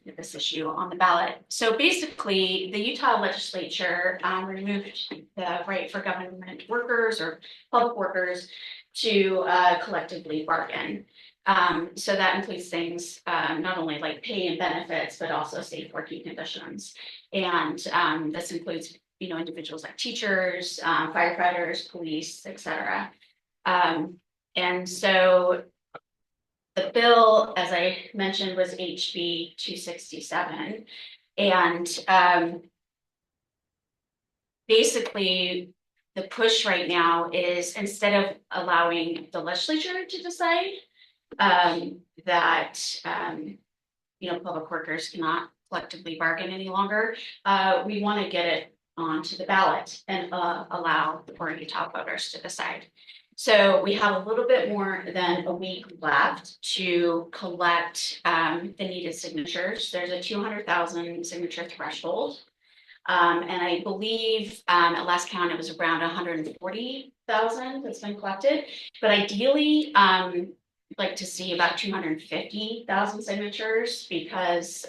get this issue on the ballot. So basically, the Utah legislature removed the right for government workers or public workers to collectively bargain. So that includes things not only like pay and benefits, but also safe working conditions. And this includes, individuals like teachers, firefighters, police, etc. And so the bill, as I mentioned, was HB 267. And basically, the push right now is, instead of allowing the legislature to decide that public workers cannot collectively bargain any longer, we want to get it onto the ballot and allow for Utah voters to decide. So we have a little bit more than a week left to collect the needed signatures. There's a 200,000 signature threshold. And I believe at last count it was around 140,000 that's been collected. But ideally, I'd like to see about 250,000 signatures, because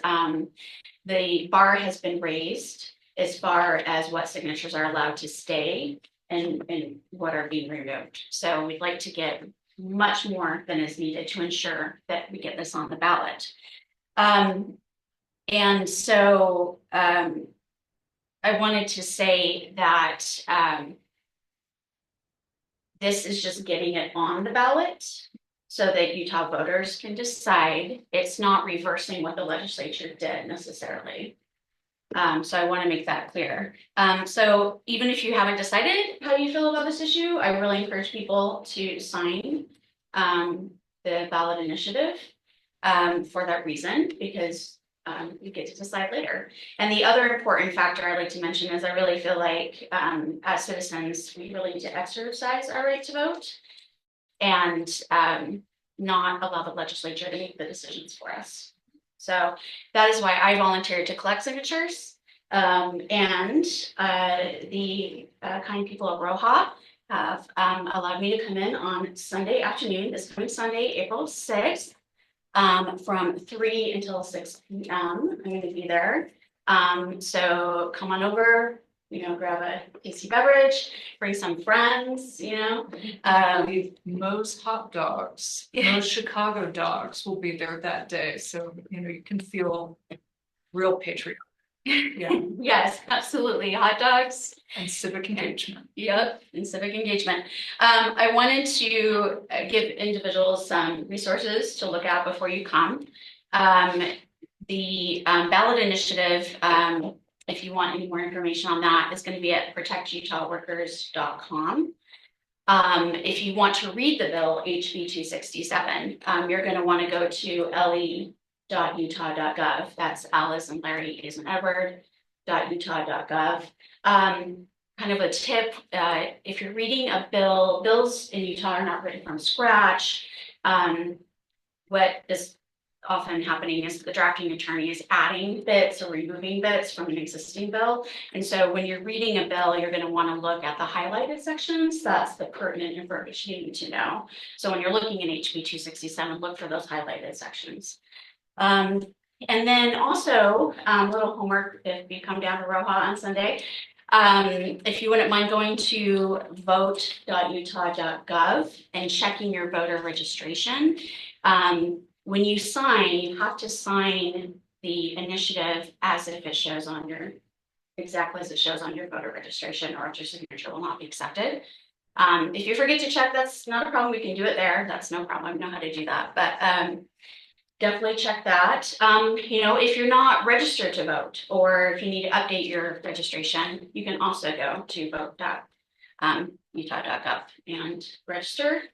the bar has been raised as far as what signatures are allowed to stay and what are being removed. So we'd like to get much more than is needed to ensure that we get this on the ballot. And so I wanted to say that this is just getting it on the ballot so that Utah voters can decide. It's not reversing what the legislature did necessarily. So I want to make that clear. So even if you haven't decided how you feel about this issue, I really encourage people to sign the ballot initiative for that reason, because you get to decide later. And the other important factor I'd like to mention is I really feel like as citizens, we really need to exercise our right to vote and not allow the legislature to make the decisions for us. So that is why I volunteered to collect signatures. And the kind people at RoHa have allowed me to come in on Sunday afternoon, this coming Sunday, April 6th, from 3 until 6 p.m. I'm going to be there. So come on over, grab a tasty beverage, bring some friends, Moe's hot dogs, Moe's Chicago dogs will be there that day. So, you can feel real patriotic. Yeah. Yes, absolutely. Hot dogs. And civic engagement. Yep, and civic engagement. I wanted to give individuals some resources to look at before you come. The ballot initiative, if you want any more information on that, is going to be at protectutahworkers.com. If you want to read the bill, HB 267, you're going to want to go to le.utah.gov. That's Alice and Larry is an Edward, .utah.gov. Kind of a tip, if you're reading a bill, bills in Utah are not written from scratch. what is often happening is the drafting attorney is adding bits or removing bits from an existing bill. And so when you're reading a bill, you're going to want to look at the highlighted sections. That's the pertinent information you need to know. So when you're looking in HB 267, look for those highlighted sections. And then also, little homework if you come down to RoHa on Sunday. If you wouldn't mind going to vote.utah.gov and checking your voter registration. When you sign, you have to sign the initiative as if it shows on your, exactly as it shows on your voter registration, or your signature will not be accepted. If you forget to check, that's not a problem. We can do it there. That's no problem. I know how to do that, but definitely check that. You know, if you're not registered to vote, or if you need to update your registration, you can also go to vote.utah.gov and register.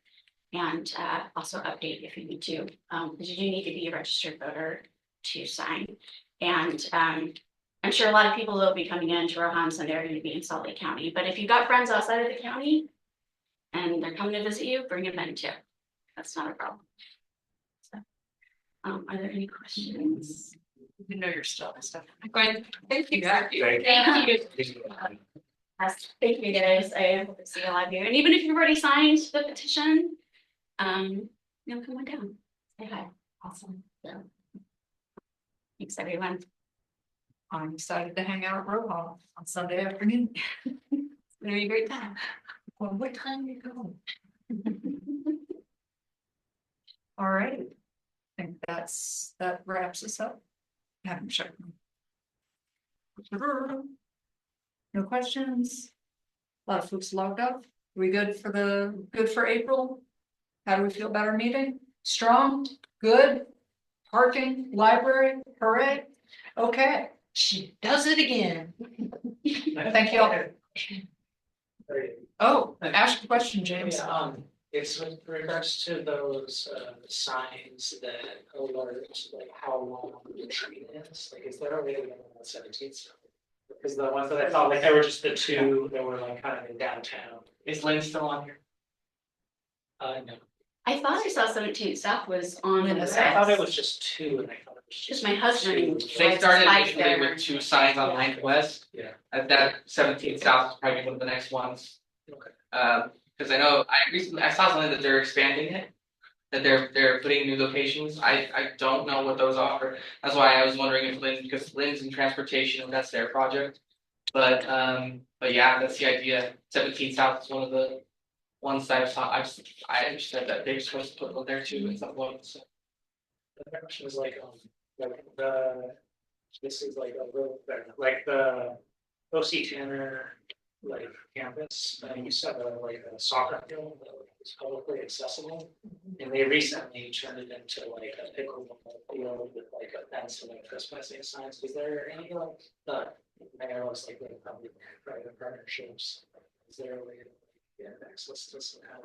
And also update if you need to, because you do need to be a registered voter to sign. And I'm sure a lot of people that will be coming in to RoHa on Sunday are going to be in Salt Lake County. But if you've got friends outside of the county and they're coming to visit you, bring them in too. That's not a problem. So, are there any questions? You know your stuff, Stephanie. Thank you. Thank you. Thank you guys. I hope to see a lot of you. And even if you've already signed the petition, you know, come on down. Say hi. Awesome. So, thanks everyone. I'm excited to hang out at RoHa on Sunday afternoon. It's gonna be a great time. Well, what time are you going? All right. I think that wraps us up. Haven't checked. No questions. A lot of folks logged up. We good for April? How do we feel about our meeting? Strong, good, parking, library, hooray. Okay, she does it again. Thank you all. Oh, ask a question, James. It's with regards to those signs that alert like how long the tree is. Like, is there a way to get on the 17th? Because the ones that I thought, like, they were just the two that were like kind of in downtown. Is Lynn still on here? No. I thought I saw 17th South was on the list. I thought it was just two, and I thought it was Just my husband. They started Like initially there. with 2 signs on 9th West. Yeah. At that 17th South is probably one of the next ones. Okay. Because I know I saw something that they're expanding it, that they're putting new locations. I don't know what those are. That's why I was wondering if Lynn, because Lynn's in transportation and that's their project. But yeah, that's the idea. 17th South is one of the ones that I understood that they're supposed to put one there too at some point. So. The question is like this is like a little bit like the OC Tanner like campus. Used to have a soccer field that was publicly accessible, and they recently turned it into like a pickleball field with like a fence and like trespassing signs. Is there any like I know it's like probably private partnerships? Is there a way to get access to this now?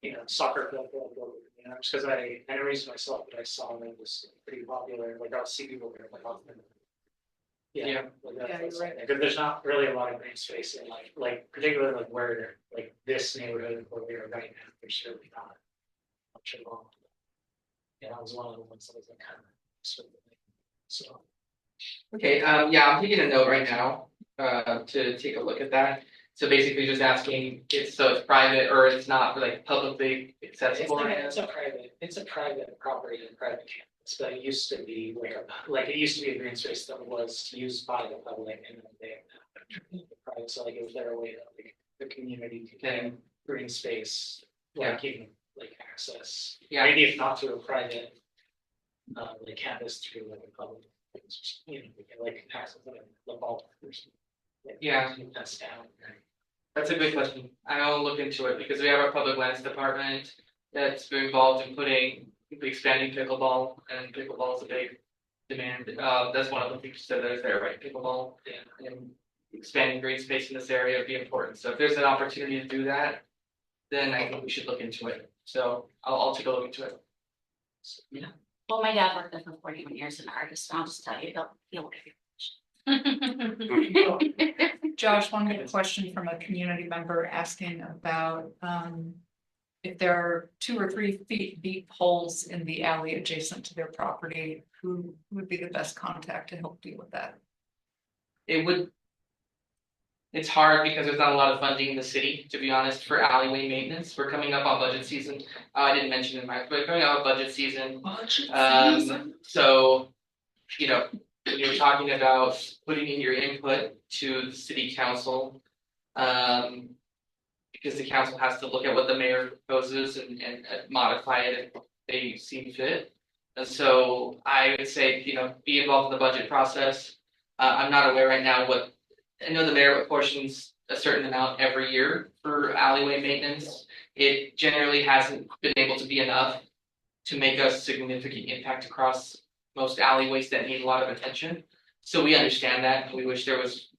You know, soccer field, you know, just because I know reason myself, but I saw it was pretty popular. Like I'll see people there like often. Yeah, you're right. Because there's not really a lot of green space in like particularly like where like this neighborhood where we are right now, there's really not much at all. Yeah, that was one of the ones that was like kind of sort of thing. So Okay, yeah, I'm taking a note right now to take a look at that. So basically just asking if it's private or it's not like publicly accessible. It's a private property and private campus, but it used to be like it used to be a green space that was used by the public, and then they have private. So like, is there a way that like the community can green space, like even like access? Yeah. Maybe if not to a private like campus, through like a public, you know, like access like the Ballpark or something. Yeah, that's down. That's a good question. I'll look into it because we have our public lands department that's been involved in expanding pickleball, and pickleball is a big demand. That's one of the things that is there, right? Pickleball, and expanding green space in this area would be important. So if there's an opportunity to do that, then I think we should look into it. So I'll take a look into it. So, yeah. Well, my dad worked there for 41 years as an artist, and I'll just tell you, he'll give you. Josh, one good question from a community member asking about if there are 2 or 3 feet deep holes in the alley adjacent to their property, who would be the best contact to help deal with that? It's hard because there's not a lot of funding in the city, to be honest, for alleyway maintenance. We're coming up on budget season. I didn't mention it in my, but coming up on budget season. So, you know, when you're talking about putting in your input to the city council, because the council has to look at what the mayor proposes and modify it if they see fit. And so I would say, you know, be involved in the budget process. I'm not aware right now what, I know the mayor apportions a certain amount every year for alleyway maintenance. It generally hasn't been able to be enough to make a significant impact across most alleyways that need a lot of attention. So we understand that, and we wish there was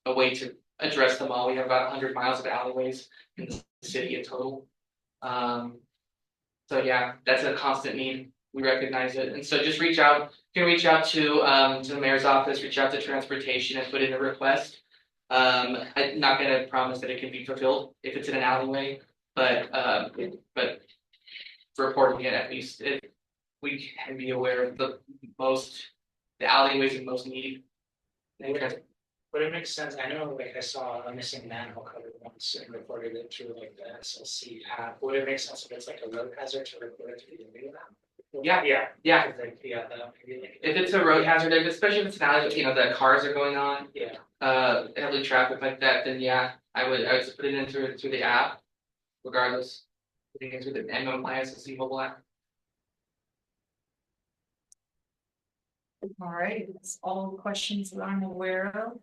a way to address them all. We have about 100 miles of alleyways in the city in total. So yeah, that's a constant need. We recognize it, and so just reach out. You can reach out to the mayor's office, reach out to transportation, and put in a request. I'm not going to promise that it can be fulfilled if it's in an alleyway, but reporting it at least, we can be aware of the alleyways in most need. Would it make sense? I know, like, I saw a missing manhole cover once and reported it through like the SLC app. Would it make sense if it's like a road hazard to report it through the video app? Yeah. Like, maybe like. If it's a road hazard, especially if it's an alley, you know, the cars are going on, heavily traffic like that, then yeah, I would just put it in through the app, regardless. Putting it through the SLC mobile app. All right, that's all the questions that I'm aware of.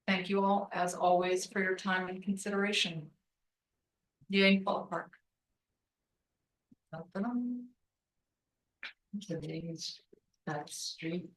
Thank you all, as always, for your time and consideration. Yay, Ballpark. Today's that street